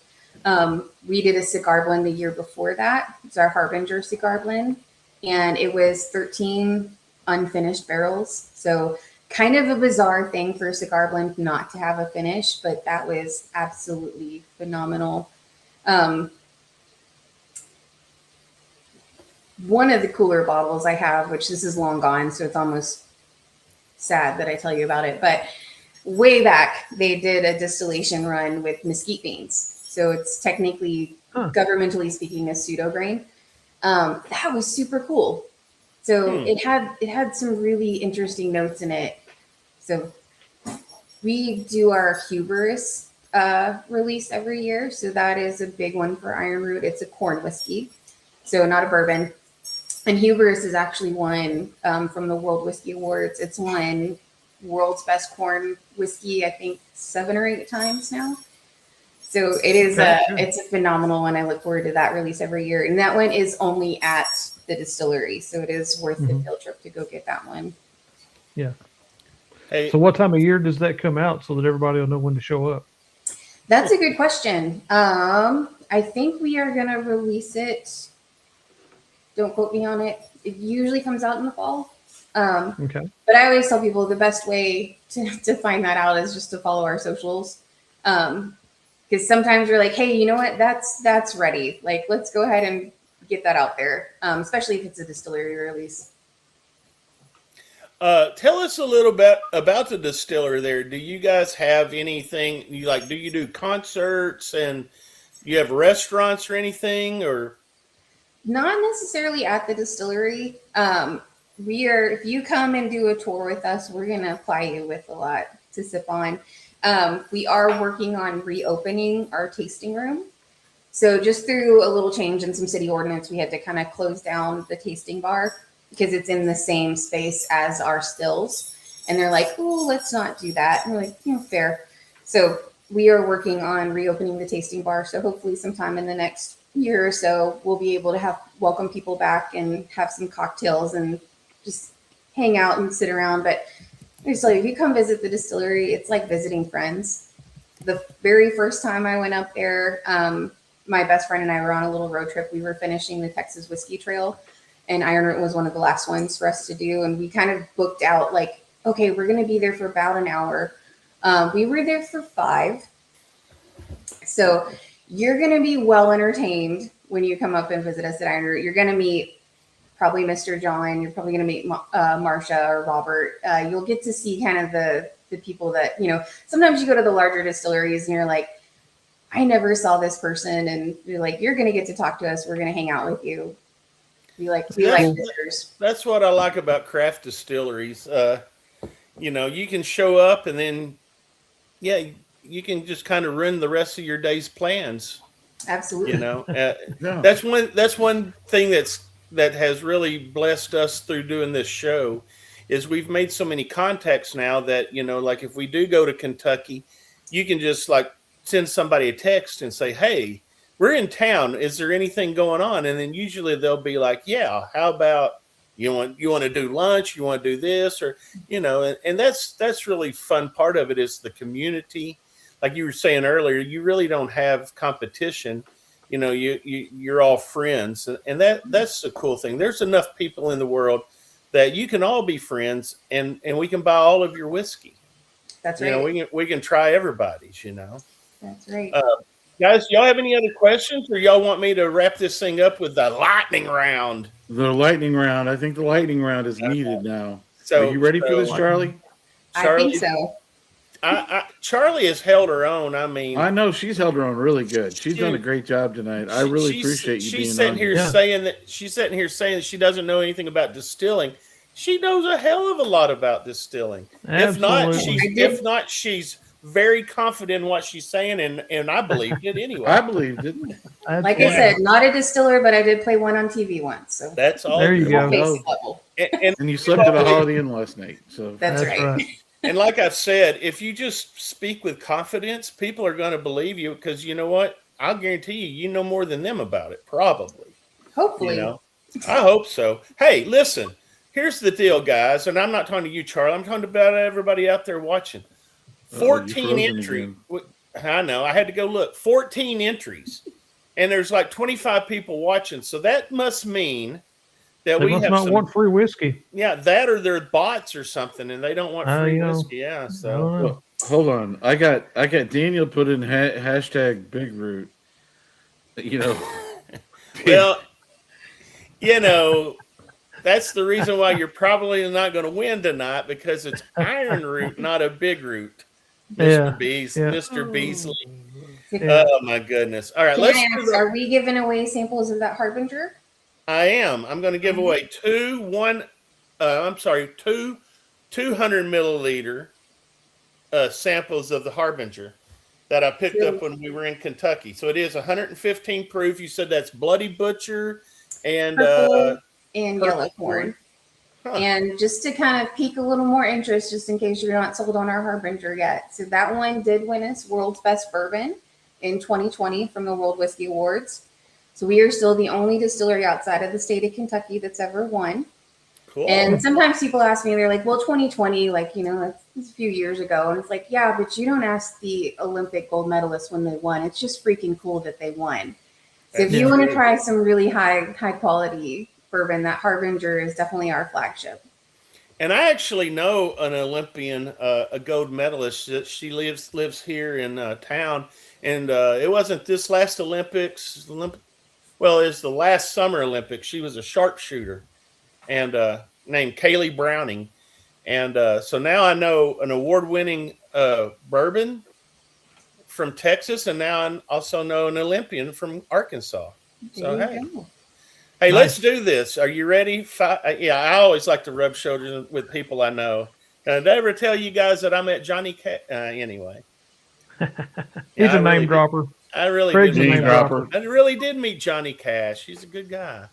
We did a cigar blend the year before that. It's our Harbinger cigar blend, and it was 13 unfinished barrels. So kind of a bizarre thing for a cigar blend not to have a finish, but that was absolutely phenomenal. One of the cooler bottles I have, which this is long gone, so it's almost sad that I tell you about it, but way back, they did a distillation run with mesquite beans. So it's technically, governmentally speaking, a pseudo grain. That was super cool. So it had some really interesting notes in it. So we do our Hubris release every year. So that is a big one for Ironroot. It's a corn whiskey, so not a bourbon. And Hubris has actually won from the World Whiskey Awards. It's won World's Best Corn Whiskey, I think 7 or 8 times now. So it is it's a phenomenal one. I look forward to that release every year. And that one is only at the distillery. So it is worth the field trip to go get that one. Yeah. Hey, So what time of year does that come out so that everybody will know when to show up? That's a good question. I think we are going to release it. Don't quote me on it. It usually comes out in the fall. Okay. But I always tell people the best way to find that out is just to follow our socials. Because sometimes you're like, hey, you know what? That's ready. Like, let's go ahead and get that out there, especially if it's a distillery release. tell us a little bit about the distillery there. Do you guys have anything you like? Do you do concerts and you have restaurants or anything, or? Not necessarily at the distillery. If you come and do a tour with us, we're going to apply you with a lot to sip on. We are working on reopening our tasting room. So just through a little change in some city ordinance, we had to kind of close down the tasting bar because it's in the same space as our stills. And they're like, oh, let's not do that. And we're like, fair. So we are working on reopening the tasting bar. So hopefully sometime in the next year or so, we'll be able to welcome people back and have some cocktails and just hang out and sit around. But if you come visit the distillery, it's like visiting friends. The very first time I went up there, my best friend and I were on a little road trip. We were finishing the Texas Whiskey Trail, and Ironroot was one of the last ones for us to do. And we kind of booked out like, okay, we're going to be there for about an hour. We were there for 5. So you're going to be well entertained when you come up and visit us at Ironroot. You're going to meet probably Mr. John. You're probably going to meet Marsha or Robert. You'll get to see kind of the people that, sometimes you go to the larger distilleries and you're like, I never saw this person. And you're like, you're going to get to talk to us. We're going to hang out with you. We like visitors. That's what I like about craft distilleries. You can show up and then, you can just kind of ruin the rest of your day's plans. Absolutely. That's one thing that has really blessed us through doing this show is we've made so many contacts now that, like if we do go to Kentucky, you can just like send somebody a text and say, hey, we're in town. Is there anything going on? And then usually they'll be like, yeah, how about you want to do lunch? You want to do this? Or, and that's really fun part of it is the community. Like you were saying earlier, you really don't have competition. You're all friends. And that's the cool thing. There's enough people in the world that you can all be friends and we can buy all of your whiskey. That's right. We can try everybody's, That's right. Guys, y'all have any other questions or y'all want me to wrap this thing up with the lightning round? The lightning round. I think the lightning round is needed now. So, are you ready for this, Charlie? I think so. Charlie has held her own. I mean, I know she's held her own really good. She's done a great job tonight. I really appreciate you being on here. She's sitting here saying that she doesn't know anything about distilling. She knows a hell of a lot about distilling. Absolutely. If not, she's very confident in what she's saying, and I believed it anyway. I believed it. Like I said, not a distiller, but I did play one on TV once. So that's all. There you go. Basic level. And you slept at a Holiday Inn last night. So That's right. And like I've said, if you just speak with confidence, people are going to believe you because you know what? I'll guarantee you know more than them about it, probably. Hopefully. I hope so. Hey, listen, here's the deal, guys. And I'm not talking to you, Charlie. I'm talking about everybody out there watching. 14 entries. I know. I had to go look. 14 entries. And there's like 25 people watching. So that must mean that we must not want free whiskey. Yeah, that or they're bots or something, and they don't want free whiskey. Yeah, so well, hold on. I got Daniel put in hashtag Big Root. Well, that's the reason why you're probably not going to win tonight because it's Ironroot, not a Big Root. Mr. Beasley. Yeah. Oh my goodness! All right, are we giving away samples of that Harbinger? I am. I'm going to give away 200 milliliter samples of the Harbinger that I picked up when we were in Kentucky. So it is 115 proof. You said that's Bloody Butcher and and Purple yellow corn. Huh. And just to kind of pique a little more interest, just in case you're not sold on our Harbinger yet. So that one did win us World's Best Bourbon in 2020 from the World Whiskey Awards. So we are still the only distillery outside of the state of Kentucky that's ever won. Cool. And sometimes people ask me, they're like, well, 2020, like, you know, that's a few years ago. And it's like, yeah, but you don't ask the Olympic gold medalists when they won. It's just freaking cool that they won. So if you want to try some really high quality bourbon, that Harbinger is definitely our flagship. And I actually know an Olympian, a gold medalist. That she lives here in town, and it wasn't this last Olympics. Well, it's the last Summer Olympics. She was a sharpshooter, and named Kaylee Browning, and so now I know an award-winning bourbon from Texas, and now I also know an Olympian from Arkansas. So hey, let's do this. Are you ready? Yeah, I always like to rub shoulders with people I know. Did I ever tell you guys that I met Johnny anyway? He's a name dropper. I really Craig's did. a name dropper. I really did meet Johnny Cash. He's a good guy.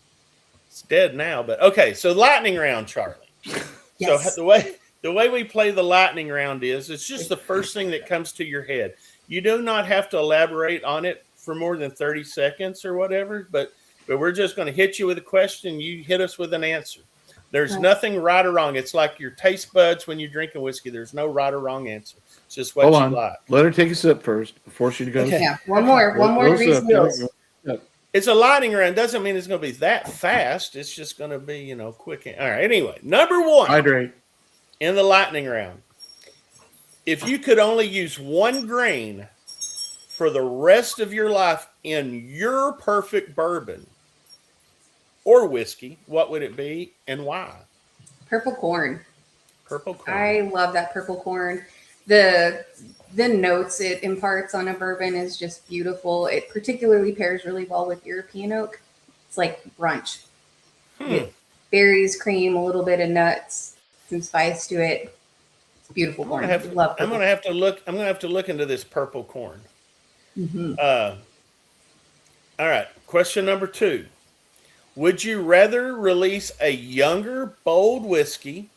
He's dead now, but okay. So lightning round, Charlie. Yes. So the way we play the lightning round is it's just the first thing that comes to your head. You do not have to elaborate on it for more than 30 seconds or whatever, but we're just going to hit you with a question. You hit us with an answer. There's nothing right or wrong. It's like your taste buds when you're drinking whiskey. There's no right or wrong answer. It's just what you like. Let her take a sip first before she goes. Okay. Yeah, one more grease wheels. It's a lightning round. Doesn't mean it's going to be that fast. It's just going to be, quick. All right. Anyway, number one. Hydrate. In the lightning round. If you could only use one grain for the rest of your life in your perfect bourbon or whiskey, what would it be and why? Purple corn. Purple corn. I love that purple corn. The notes it imparts on a bourbon is just beautiful. It particularly pairs really well with European oak. It's like brunch. Berries, cream, a little bit of nuts, some spice to it. It's beautiful corn. I'm gonna have to look into this purple corn. All right. Question number 2. Would you rather release a younger, bold whiskey,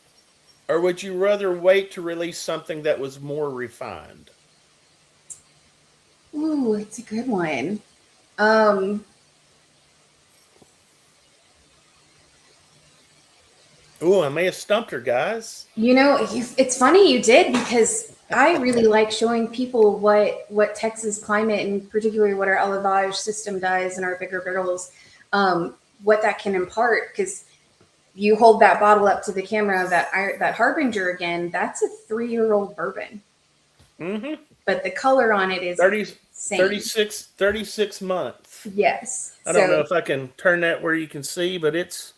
or would you rather wait to release something that was more refined? Ooh, it's a good one. Ooh, I may have stumped her, guys. It's funny you did, because I really like showing people what Texas climate, and particularly what our élevage system does and our bigger barrels, what that can impart. Because you hold that bottle up to the camera, that Harbinger again, that's a 3-year-old bourbon. Mm-hmm. But the color on it is 36 months. Yes. I don't know if I can turn that where you can see, but it's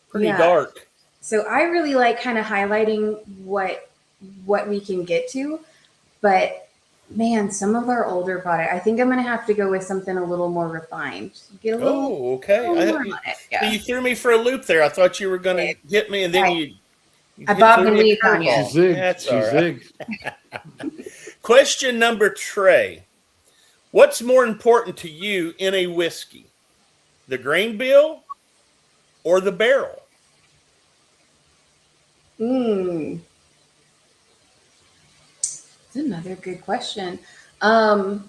pretty dark. So I really like kind of highlighting what we can get to. But man, some of our older product, I think I'm going to have to go with something a little more refined. Get a little, okay. You threw me for a loop there. I thought you were going to hit me, and then you I bobbed and weaved on you. That's all right. Question number 3. What's more important to you in a whiskey? The grain bill or the barrel? That's another good question. I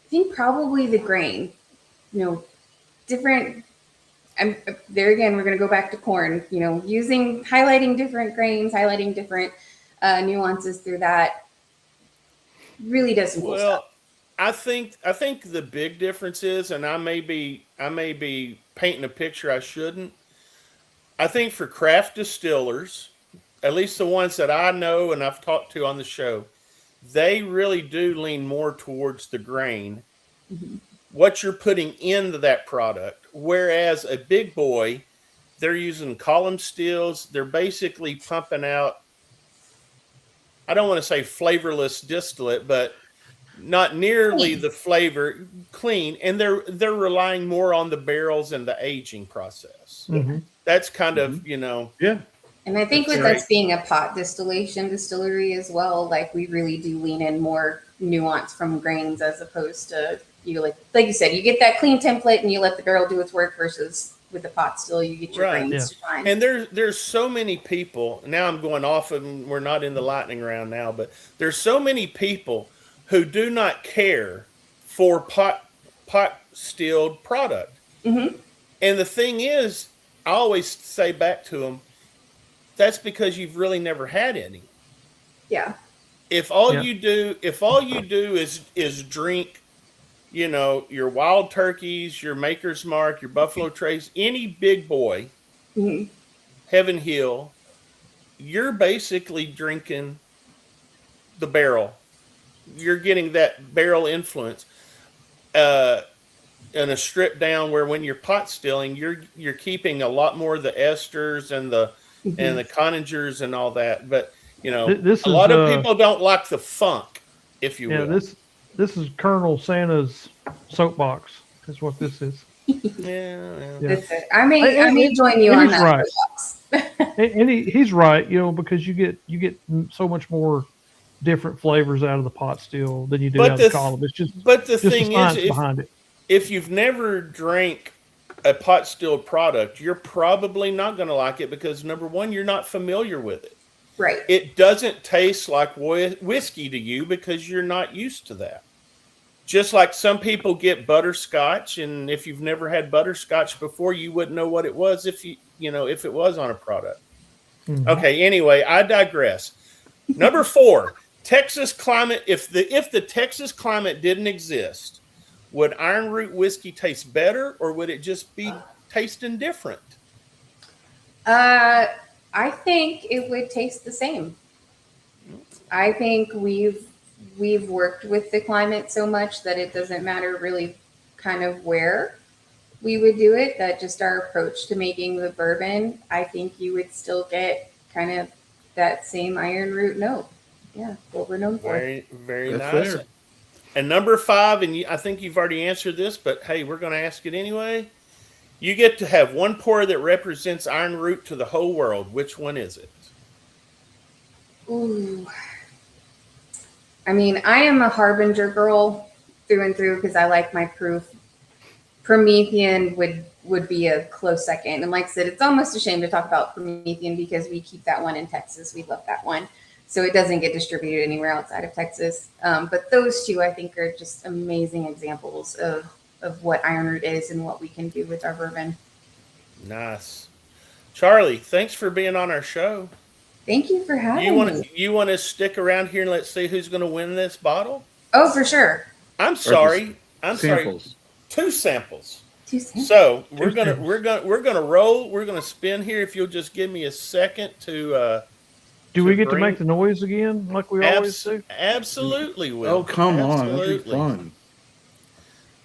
think probably the grain. Different. There again, we're going to go back to corn. Highlighting different grains, highlighting different nuances through that. Really does some cool stuff. I think the big difference is, and I may be painting a picture I shouldn't. I think for craft distillers, at least the ones that I know and I've talked to on the show, they really do lean more towards the grain, what you're putting into that product. Whereas a big boy, they're using column stills. They're basically pumping out, I don't want to say flavorless distillate, but not nearly the flavor, clean. And they're relying more on the barrels and the aging process. That's kind of, Yeah. And I think with us being a pot distillery as well, like we really do lean in more nuance from grains as opposed to you like you said, you get that clean template and you let the barrel do its work versus with the pot still, you get your Right. grains to shine. And there's so many people. Now I'm going off, and we're not in the lightning round now, but there's so many people who do not care for pot stilled product. Mm-hmm. And the thing is, I always say back to them, that's because you've really never had any. Yeah. If all you do is drink, your Wild Turkeys, your Maker's Mark, your Buffalo Trace, any big boy, Mm-hmm. Heaven Hill, you're basically drinking the barrel. You're getting that barrel influence. In a strip down where when you're pot stilling, you're keeping a lot more of the esters and the coningers and all that. But This a lot is, of people don't like the funk, if you will. This is Colonel Santa's soapbox. Is what this is. Yeah. That's it. I may join you on that. Right. Box. And he's right, because you get so much more different flavors out of the pot still than you do out of the column. It's just but the just the thing science is, behind it. if you've never drank a pot stilled product, you're probably not going to like it because number one, you're not familiar with it. Right. It doesn't taste like whiskey to you because you're not used to that. Just like some people get butterscotch, and if you've never had butterscotch before, you wouldn't know what it was if if it was on a product. Mm-hmm. Okay, anyway, I digress. Number 4, Texas climate. If the Texas climate didn't exist, would Ironroot whiskey taste better, or would it just be tasting different? I think it would taste the same. I think we've worked with the climate so much that it doesn't matter really kind of where we would do it, that just our approach to making the bourbon, I think you would still get kind of that same Ironroot note. Yeah, what we're known for. Very, very That's nice. fair. And number 5, and I think you've already answered this, but hey, we're going to ask it anyway. You get to have one pour that represents Ironroot to the whole world. Which one is it? Ooh. I mean, I am a Harbinger girl through and through because I like my proof. Promethean would be a close second. And like I said, it's almost a shame to talk about Promethean because we keep that one in Texas. We love that one. So it doesn't get distributed anywhere outside of Texas. But those two, I think, are just amazing examples of what Ironroot is and what we can do with our bourbon. Nice. Charlie, thanks for being on our show. Thank you for having me. You want to stick around here and let's see who's going to win this bottle? Oh, for sure. I'm sorry. Samples. 2 samples. 2 samples. So we're gonna roll. We're gonna spin here. If you'll just give me a second to. Do we get to make the noise again, like we always do? Absolutely, will. Oh, come on. That'd be fun.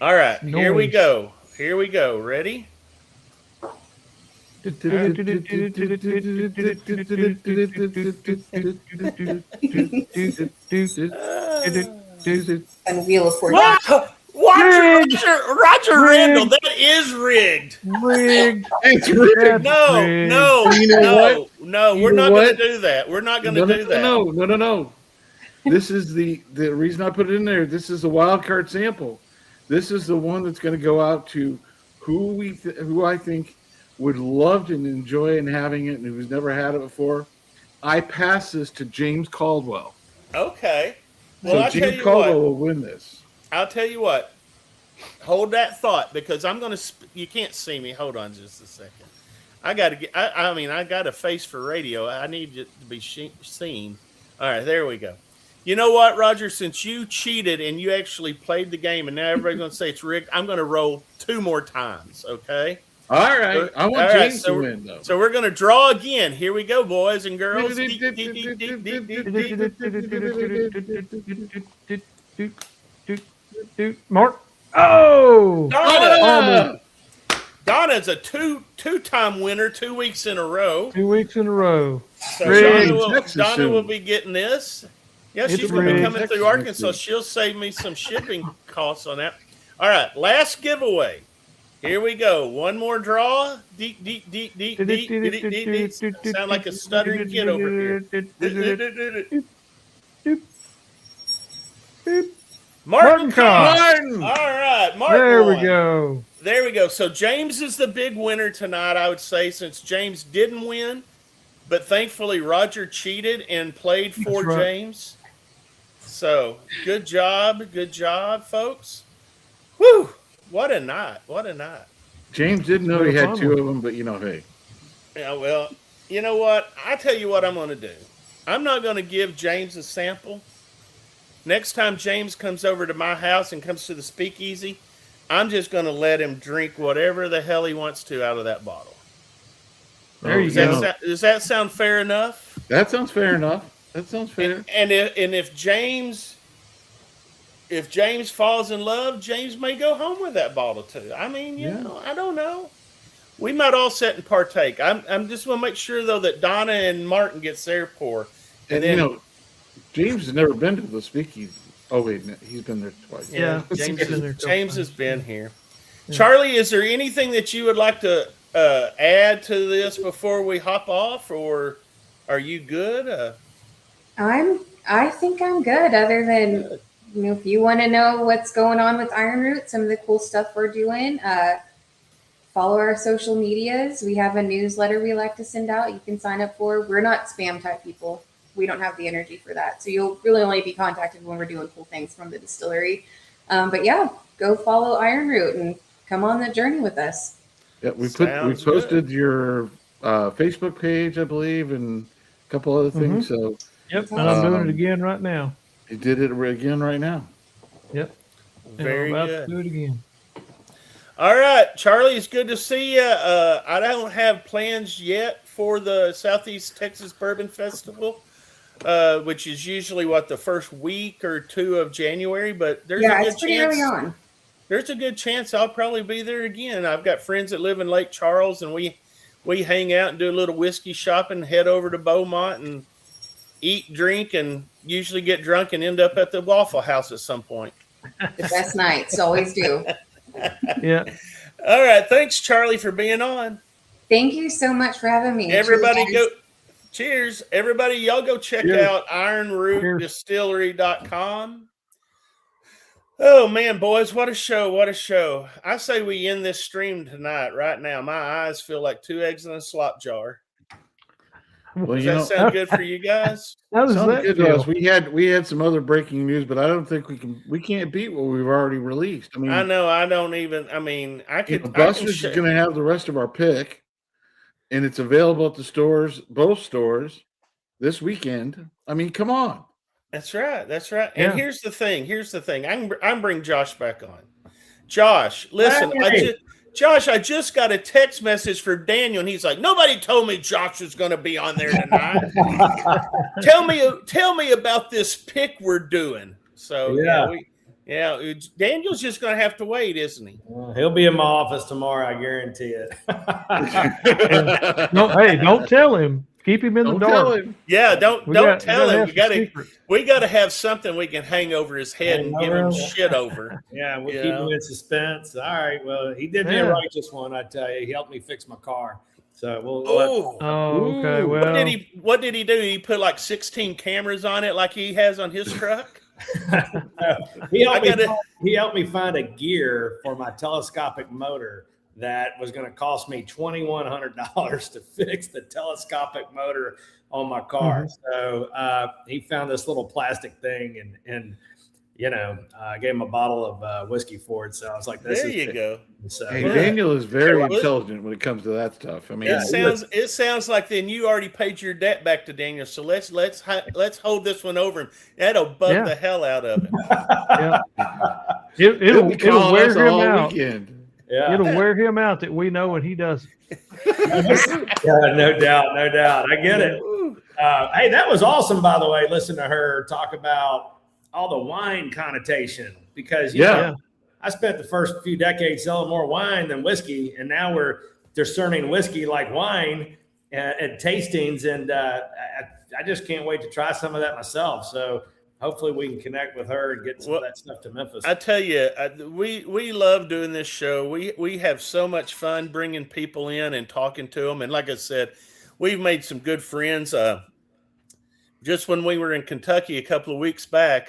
All right, here we Noise. go. Here we go. Ready? And Wheel of Fortune. Roger Randall, that is rigged. Rigged. It's rigged. No, Rigged. no, You know no, what? no. You We're know not going what? to do that. We're not going to do that. No. This is the reason I put it in there. This is the wild card sample. This is the one that's going to go out to who I think would love and enjoy and having it, and who's never had it before. I pass this to James Caldwell. Okay. Well, So I'll tell James you Caldwell what. will win this. I'll tell you what. Hold that thought because I'm going to. You can't see me. Hold on just a second. I got to get. I got a face for radio. I need it to be seen. All right, there we go. You know what, Roger? Since you cheated and you actually played the game, and now everybody's going to say it's rigged, I'm going to roll 2 more times. Okay. All right. I want All right, James so to we're- win, though. So we're going to draw again. Here we go, boys and girls. Mark. Oh, Donna. Donna's a two-time winner 2 weeks in a row. 2 weeks in a row. So Rigged. Donna will be getting this. Yeah, It's she's going to be rigged. coming through Arkansas. She'll save me some shipping costs on that. All right, last giveaway. Here we go. One more draw. Deep. Sound like a stuttering kid over here. Martin Cobb. Martin! All right, Martin. There we won. go. There we go. So James is the big winner tonight, I would say, since James didn't win. But thankfully, Roger cheated and played for That's right. James. So good job, folks. Whew! What a night! What a night! James didn't know he What a had fun two one. of them, but hey. Yeah, well, you know what? I tell you what I'm going to do. I'm not going to give James a sample. Next time James comes over to my house and comes to the speakeasy, I'm just going to let him drink whatever the hell he wants to out of that bottle. There you Does go. does that sound fair enough? That sounds fair enough. That sounds fair. And if James falls in love, James may go home with that bottle too. I mean, you know, I don't know. We might all sit and partake. I'm just want to make sure though that Donna and Martin gets their pour. And then James has never been to the speakeasy. Oh wait, no, he's been there twice. Yeah, James, he's been there so James far. has been here. Charlie, is there anything that you would like to add to this before we hop off, or are you good? I think I'm good. Other than if you want to know what's going on with Ironroot, some of the cool stuff we're doing, follow our social medias. We have a newsletter we like to send out. You can sign up for. We're not spam type people. We don't have the energy for that. So you'll really only be contacted when we're doing cool things from the distillery. But yeah, go follow Ironroot and come on the journey with us. Yeah, we Sounds posted your Facebook page, I believe, and a couple other things. So Yep, and I'm doing it again right now. you did it again right now. Yep. And Very I'm about good. to do it again. All right, Charlie, it's good to see you. I don't have plans yet for the Southeast Texas Bourbon Festival, which is usually the first week or two of January. But there's a good It's pretty chance. early on. There's a good chance I'll probably be there again. I've got friends that live in Lake Charles, and we hang out and do a little whiskey shopping, head over to Beaumont and eat, drink, and usually get drunk and end up at the Waffle House at some point. The best nights always do. Yeah. All right. Thanks, Charlie, for being on. Thank you so much for having me. Everybody Cheers, go. Cheers. Everybody, y'all go check Cheers. out ironrootdistillery.com. Oh, man, boys, what a show. What a show. I say we end this stream tonight, right now. My eyes feel like two eggs in a slop jar. Well, Does that sound good for you guys? How does sounds that good to feel? us. We had some other breaking news, but I don't think we can't beat what we've already released. I mean, I know. I don't even. I mean, I could. Buster's is going to have the rest of our pick, and it's available at the stores, both stores, this weekend. I mean, come on. That's right. That's right. Yeah. And here's the thing. I'm bring Josh back on. Josh, listen. Hey. Josh, I just got a text message for Daniel, and he's like, "Nobody told me Josh was going to be on there tonight." Tell me about this pick we're doing. So Daniel's just going to have to wait, isn't he? He'll be in my office tomorrow. I guarantee it. No, hey, don't tell him. Keep him in the Don't dark. tell him. Yeah, don't tell him. We got to have something we can hang over his head and give him shit over. Yeah, we'll You keep know? him in suspense. All right. Well, he did me a righteous one, I tell you. He helped me fix my car. So we'll Oh, Okay, Ooh. well, what did he do? He put like 16 cameras on it like he has on his truck? he helped me find a gear for my telescopic motor that was going to cost me $2,100 to fix the telescopic motor on my car. So he found this little plastic thing and I gave him a bottle of whiskey for it. So I was like, There you go. So, Hey, Daniel is very intelligent when it comes to that stuff. I mean, It sounds like then you already paid your debt back to Daniel. So let's hold this one over him. That'll bug the hell out of him. yeah. It'll wear him out. Weekend. Yeah. It'll wear him out that we know and he doesn't. Yeah, no doubt. I get it. Hey, that was awesome, by the way. Listen to her talk about all the wine connotation because, you know, I spent the first few decades selling more wine than whiskey, and now we're discerning whiskey like wine at tastings, and I just can't wait to try some of that myself. So hopefully we can connect with her and get some of that stuff to Memphis. I tell you, we love doing this show. We have so much fun bringing people in and talking to them. And like I said, we've made some good friends. Just when we were in Kentucky a couple of weeks back,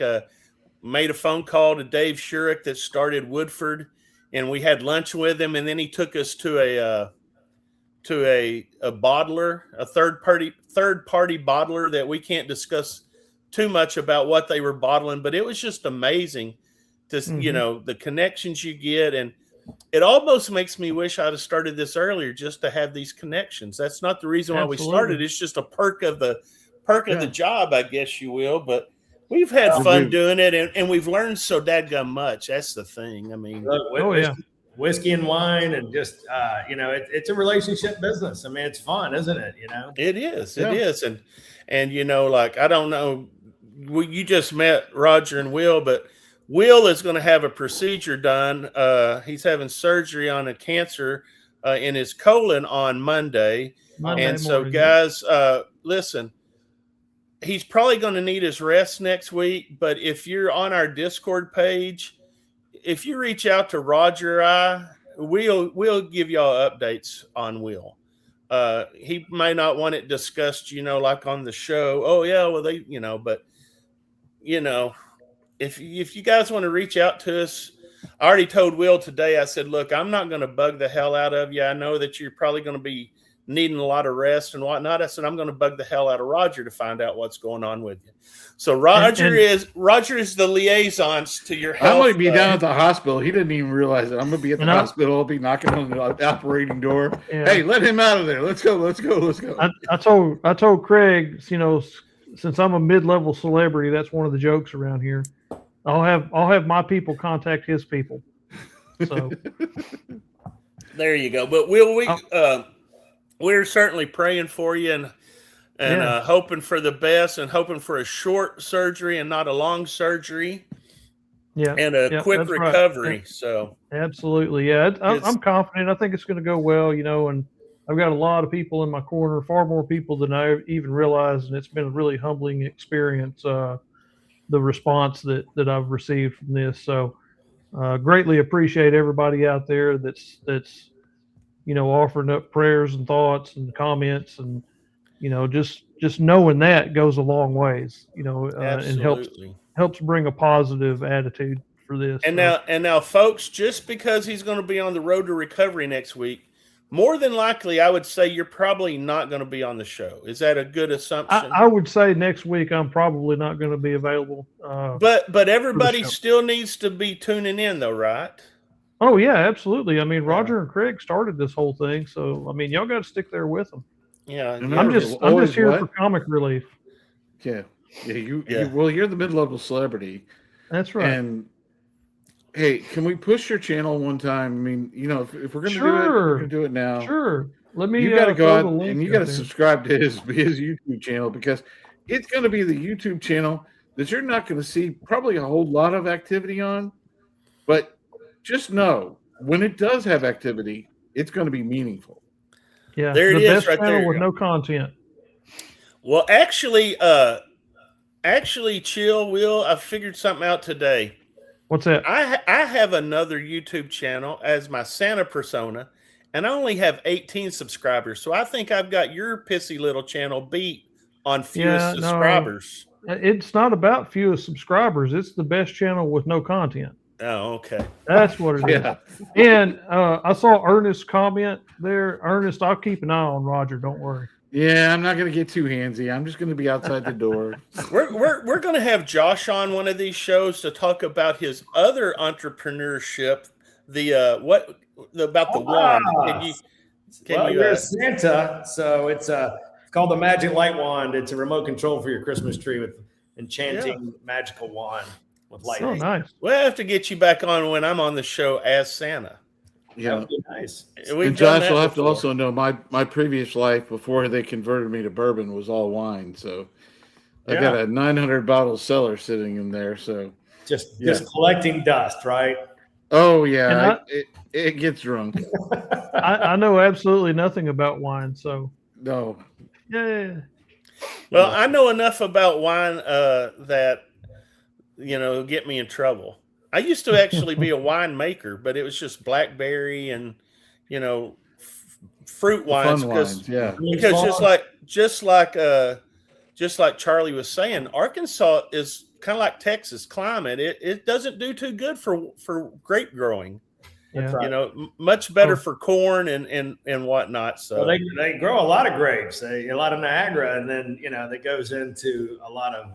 made a phone call to Dave Shurick that started Woodford, and we had lunch with him, and then he took us to a bottler, a third party bottler that we can't discuss too much about what they were bottling, but it was just amazing to the connections you get, and it almost makes me wish I'd have started this earlier just to have these connections. That's not the reason why we started. It's just a perk of the job, I guess you will. But we've had fun doing it, and we've learned so dadgum much. That's the thing. I mean, whiskey and wine, and just it's a relationship business. I mean, it's fun, isn't it? It is. It is, and like, I don't know. You just met Roger and Will, but Will is going to have a procedure done. He's having surgery on a cancer in his colon on Monday. And so, guys, listen, he's probably going to need his rest next week. But if you're on our Discord page, if you reach out to Roger, we'll give y'all updates on Will. He may not want it discussed, like on the show. Oh, yeah, well, but, if you guys want to reach out to us, I already told Will today, I said, look, I'm not going to bug the hell out of you. I know that you're probably going to be needing a lot of rest and whatnot. I said, I'm going to bug the hell out of Roger to find out what's going on with you. So Roger is the liaisons to your health. I'm going to be down at the hospital. He didn't even realize it. I'm going to be at the hospital. I'll be knocking on the operating door. Yeah. Hey, let him out of there. Let's go. I told Craig, since I'm a mid-level celebrity, that's one of the jokes around here. I'll have my people contact his people. So there you go. But we're certainly praying for you and hoping for the best, and hoping for a short surgery and not a long surgery. Yeah, and a quick recovery. Right. So absolutely, I'm confident. I think it's going to go well. And I've got a lot of people in my corner, far more people than I even realized, and it's been a really humbling experience. The response that I've received from this. So greatly appreciate everybody out there that's offering up prayers and thoughts and comments, and just knowing that goes a long ways, and helps bring a positive attitude for this. And now folks, just because he's going to be on the road to recovery next week, more than likely, I would say you're probably not going to be on the show. Is that a good assumption? I would say next week I'm probably not going to be available. But everybody still needs to be tuning in, though, right? Oh yeah, absolutely. I mean, Roger and Craig started this whole thing, so I mean, y'all got to stick there with them. Yeah, I'm just here for comic relief. Yeah. Well, you're the mid-level celebrity. That's right. And hey, can we push your channel one time? I mean, if we're going to do it, we're going to do it now. Sure. Let me. You got to go out and you got to subscribe to his YouTube channel, because it's going to be the YouTube channel that you're not going to see probably a whole lot of activity on. But just know, when it does have activity, it's going to be meaningful. Yeah, there it is, right there. With no content. Well, actually, chill, Will. I figured something out today. What's that? I have another YouTube channel as my Santa persona, and I only have 18 subscribers. So I think I've got your pissy little channel beat on fewest subscribers. No, it's not about fewest subscribers. It's the best channel with no content. Oh, okay. That's what it is. And I saw Ernest's comment there. Ernest, I'll keep an eye on Roger. Don't worry. Yeah, I'm not going to get too handsy. I'm just going to be outside the door. We're going to have Josh on one of these shows to talk about his other entrepreneurship. About the wand. You're Santa, so it's called the Magic Light Wand. It's a remote control for your Christmas tree with enchanting magical wand with light. Oh, nice. We'll have to get you back on when I'm on the show as Santa. Yeah, nice. And Josh will have to also know my previous life before they converted me to bourbon was all wine. So I got a 900 bottle cellar sitting in there. So just collecting dust, right? Oh yeah, it gets drunk. I know absolutely nothing about wine, so no. Yeah. Well, I know enough about wine that get me in trouble. I used to actually be a winemaker, but it was just blackberry and fruit wines. Because just like Charlie was saying, Arkansas is kind of like Texas climate, it doesn't do too good for grape growing. Yeah. right. You know, much better Oh. for corn and whatnot. So Well, they grow a lot of grapes, a lot of Niagara, and then that goes into a lot of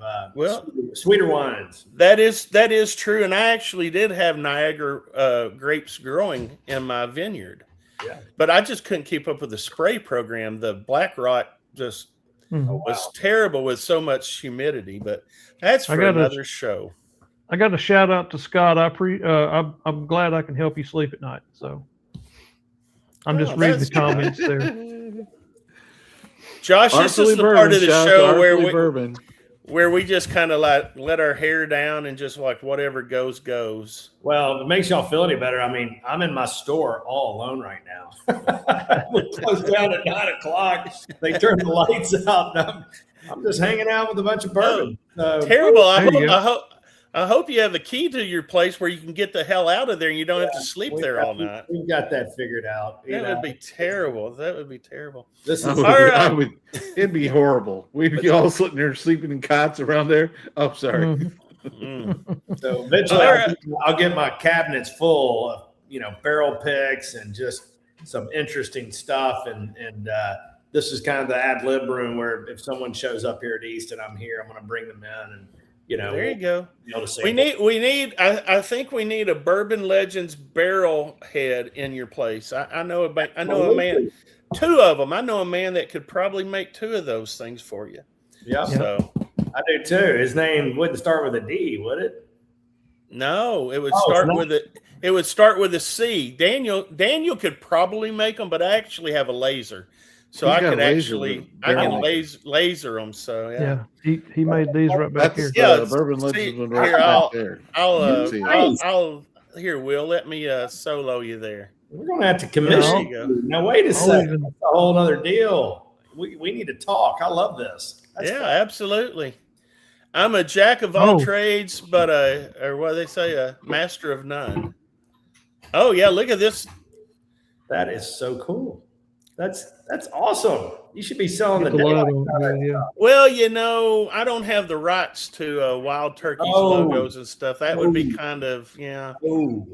sweeter wines. that is true. And I actually did have Niagara grapes growing in my vineyard. Yeah. But I just couldn't keep up with the spray program. The black rot just was terrible with so much humidity. But that's for another show. I got a shout out to Scott. I'm glad I can help you sleep at night. So I'm just reading the comments there. Josh, this is the part of the Shout out show to where Artfully Bourbon. we just kind of like let our hair down and just like whatever goes. Well, if it makes y'all feel any better, I mean, I'm in my store all alone right now. We close down at 9:00. They turn the lights out. And I'm just hanging out with a bunch of bourbon. Terrible. There you go. I hope you have a key to your place where you can get the hell out of there and you don't have to sleep there all night. We've got that figured out. That would be terrible. That would be terrible. This I is would, it'd be horrible. We'd be all sitting there sleeping in cots around there. Oh, sorry. so eventually All right. I'll get my cabinets full of barrel picks and just some interesting stuff. And this is kind of the ad lib room where if someone shows up here at East and I'm here, I'm going to bring them in and. There you go. Be able to We need. I think we need a Bourbon Legends barrel head in your place. I know a man, 2 of them. I know a man that could probably make 2 of those things for you. Yeah, So I do too. His name wouldn't start with a D, would it? no, it would start with it. It would start with a C. Daniel could probably make them, but I actually have a laser. So He's I got could a laser actually, with I can barrel. laser them. So Yeah, he made these right back here. That's Yeah, Bourbon see, Legends one here, right I'll- back there. I'll here, Will, let me solo you there. We're going to have to commission There you go. you. Now, wait a I'll second. even- That's a whole other deal. We need to talk. I love this. That's Yeah, fun. absolutely. I'm a jack of all Oh. trades, but or what do they say, a master of none. Oh yeah, look at this. That is so cool. That's awesome. You should be selling the Get the light daylight. on. Yeah. Well, I don't have the rights to Wild Turkey's Oh. logos and stuff. That would be kind of Oh,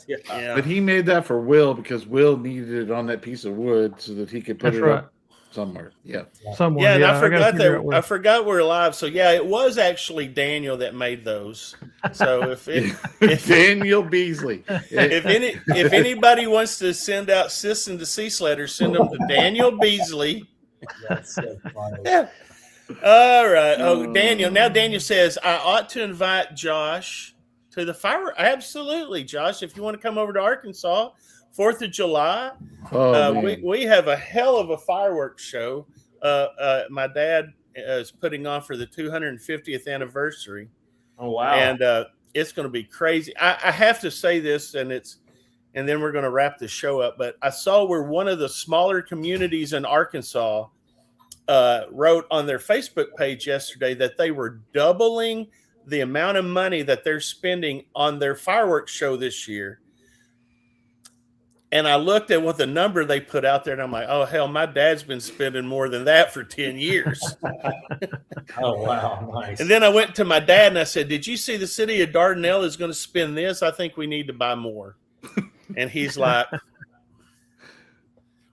yeah. yeah. But he made that for Will because Will needed it on that piece of wood so that he could put That's it right. up somewhere. Yeah. Someone. Yeah, and I gotta forgot figure that out where. I forgot we're live. So yeah, it was actually Daniel that made those. So if Daniel Beasley. if anybody wants to send out cease and desist letters, send them to Daniel Beasley. That's so funny. Yeah. All right. Oh, Daniel. Now Daniel says I ought to invite Josh to the fire. Absolutely, Josh. If you want to come over to Arkansas, 4th of July, man. we have a hell of a fireworks show. My dad is putting on for the 250th anniversary. Oh, wow. And it's going to be crazy. I have to say this, and then we're going to wrap the show up. But I saw where one of the smaller communities in Arkansas wrote on their Facebook page yesterday that they were doubling the amount of money that they're spending on their fireworks show this year. And I looked at what the number they put out there, and I'm like, oh, hell, my dad's been spending more than that for 10 years. Oh, wow. Nice. And then I went to my dad and I said, did you see the city of Dardanelle is going to spend this? I think we need to buy more. And he's like,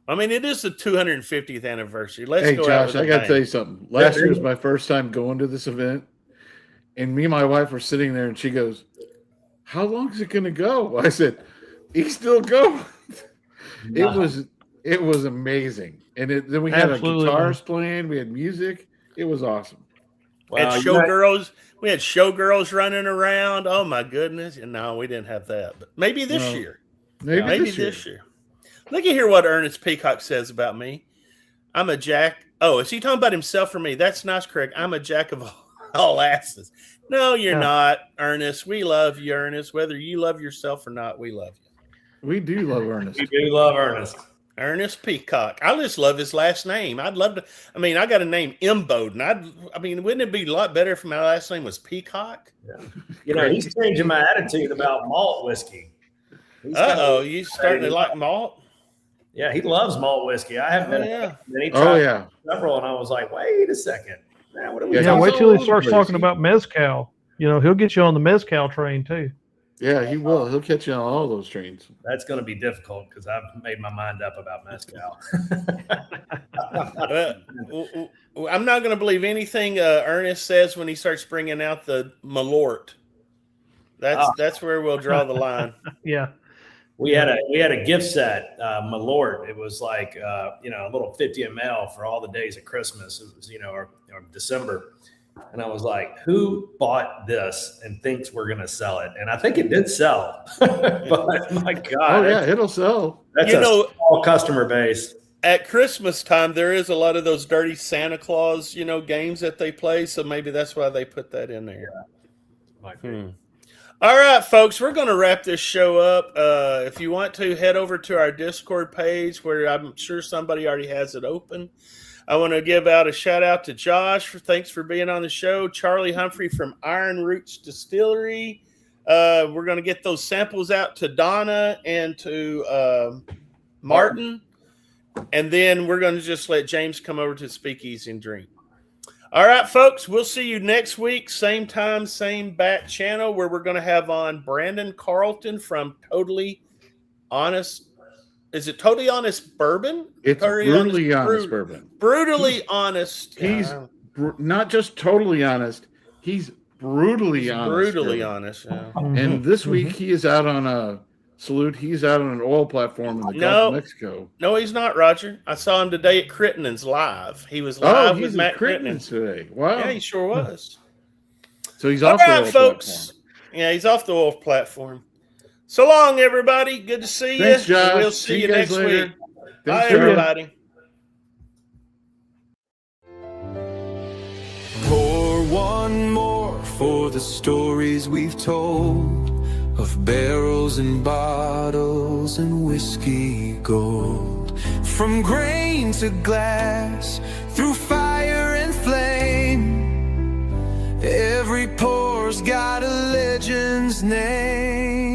I mean, it is the 250th anniversary. Let's Hey, go out Josh, with a I got to bang. tell you something. Last year was my first time going to this event. And me and my wife were sitting there, and she goes, how long is it going to go? I said, he's still going. It was amazing. And then we had Absolutely, a guitarist playing. We had music. It was awesome. We had showgirls. We had showgirls running around. Oh my goodness! And no, we didn't have that. But maybe this No. year. Maybe this year. Look at here what Ernest Peacock says about me. I'm a jack. Oh, is he talking about himself or me? That's nice, Craig. I'm a jack of all asses. No, you're not, Ernest. We love you, Ernest. Whether you love yourself or not, we love you. We do love Ernest. We do love Ernest. Ernest Peacock. I just love his last name. I'd love to. I mean, I got a name Imboden. I mean, wouldn't it be a lot better if my last name was Peacock? He's changing my attitude about malt whiskey. You starting to like malt? Yeah, he loves malt whiskey. I have been Yeah. and he tried Oh, yeah. several, and I was like, wait a second. Man, what are we Yeah, Yeah, he's wait all till over he the starts place. talking about mezcal. You know, he'll get you on the mezcal train too. Yeah, he will. He'll catch you on all those trains. That's going to be difficult because I've made my mind up about mezcal. I'm not going to believe anything Ernest says when he starts bringing out the Malort. That's where we'll draw the line. Yeah. We had a gift set, Malort. It was like a little 50 ml for all the days of Christmas. It was or December, and I was like, "Who bought this and thinks we're going to sell it?" And I think it did sell. But my God, Oh yeah, it'll sell. that's a small customer base. At Christmas time, there is a lot of those dirty Santa Claus, games that they play. So maybe that's why they put that in there. All right, folks, we're going to wrap this show up. If you want to, head over to our Discord page where I'm sure somebody already has it open. I want to give out a shout out to Josh. Thanks for being on the show. Charlie Humphrey from Ironroot Distillery. We're going to get those samples out to Donna and to Martin. And then we're going to just let James come over to Speakeasy and drink. All right, folks, we'll see you next week. Same time, same bat channel, where we're going to have on Brandon Carlton from Totally Honest. Is it Totally Honest Bourbon? It's brutally honest bourbon. Brutally honest. He's not just totally honest. He's brutally honest. Brutally bourbon. honest. Yeah. And this week he is out on a salute. He's out on an oil platform in the Gulf of Mexico. No, he's not, Roger. I saw him today at Crittenden's live. He was live with Matt Crittenden today. Wow. Yeah, he sure was. So he's All off the right, oil folks. platform. Yeah, he's off the oil platform. So long, everybody. Good to see you. Thanks, Josh. We'll see you guys next later. week. Thanks, Bye, Josh. everybody. Pour one more for the stories we've told of barrels and bottles and whiskey gold. From grain to glass, through fire and flame, every pour's got a legend's name.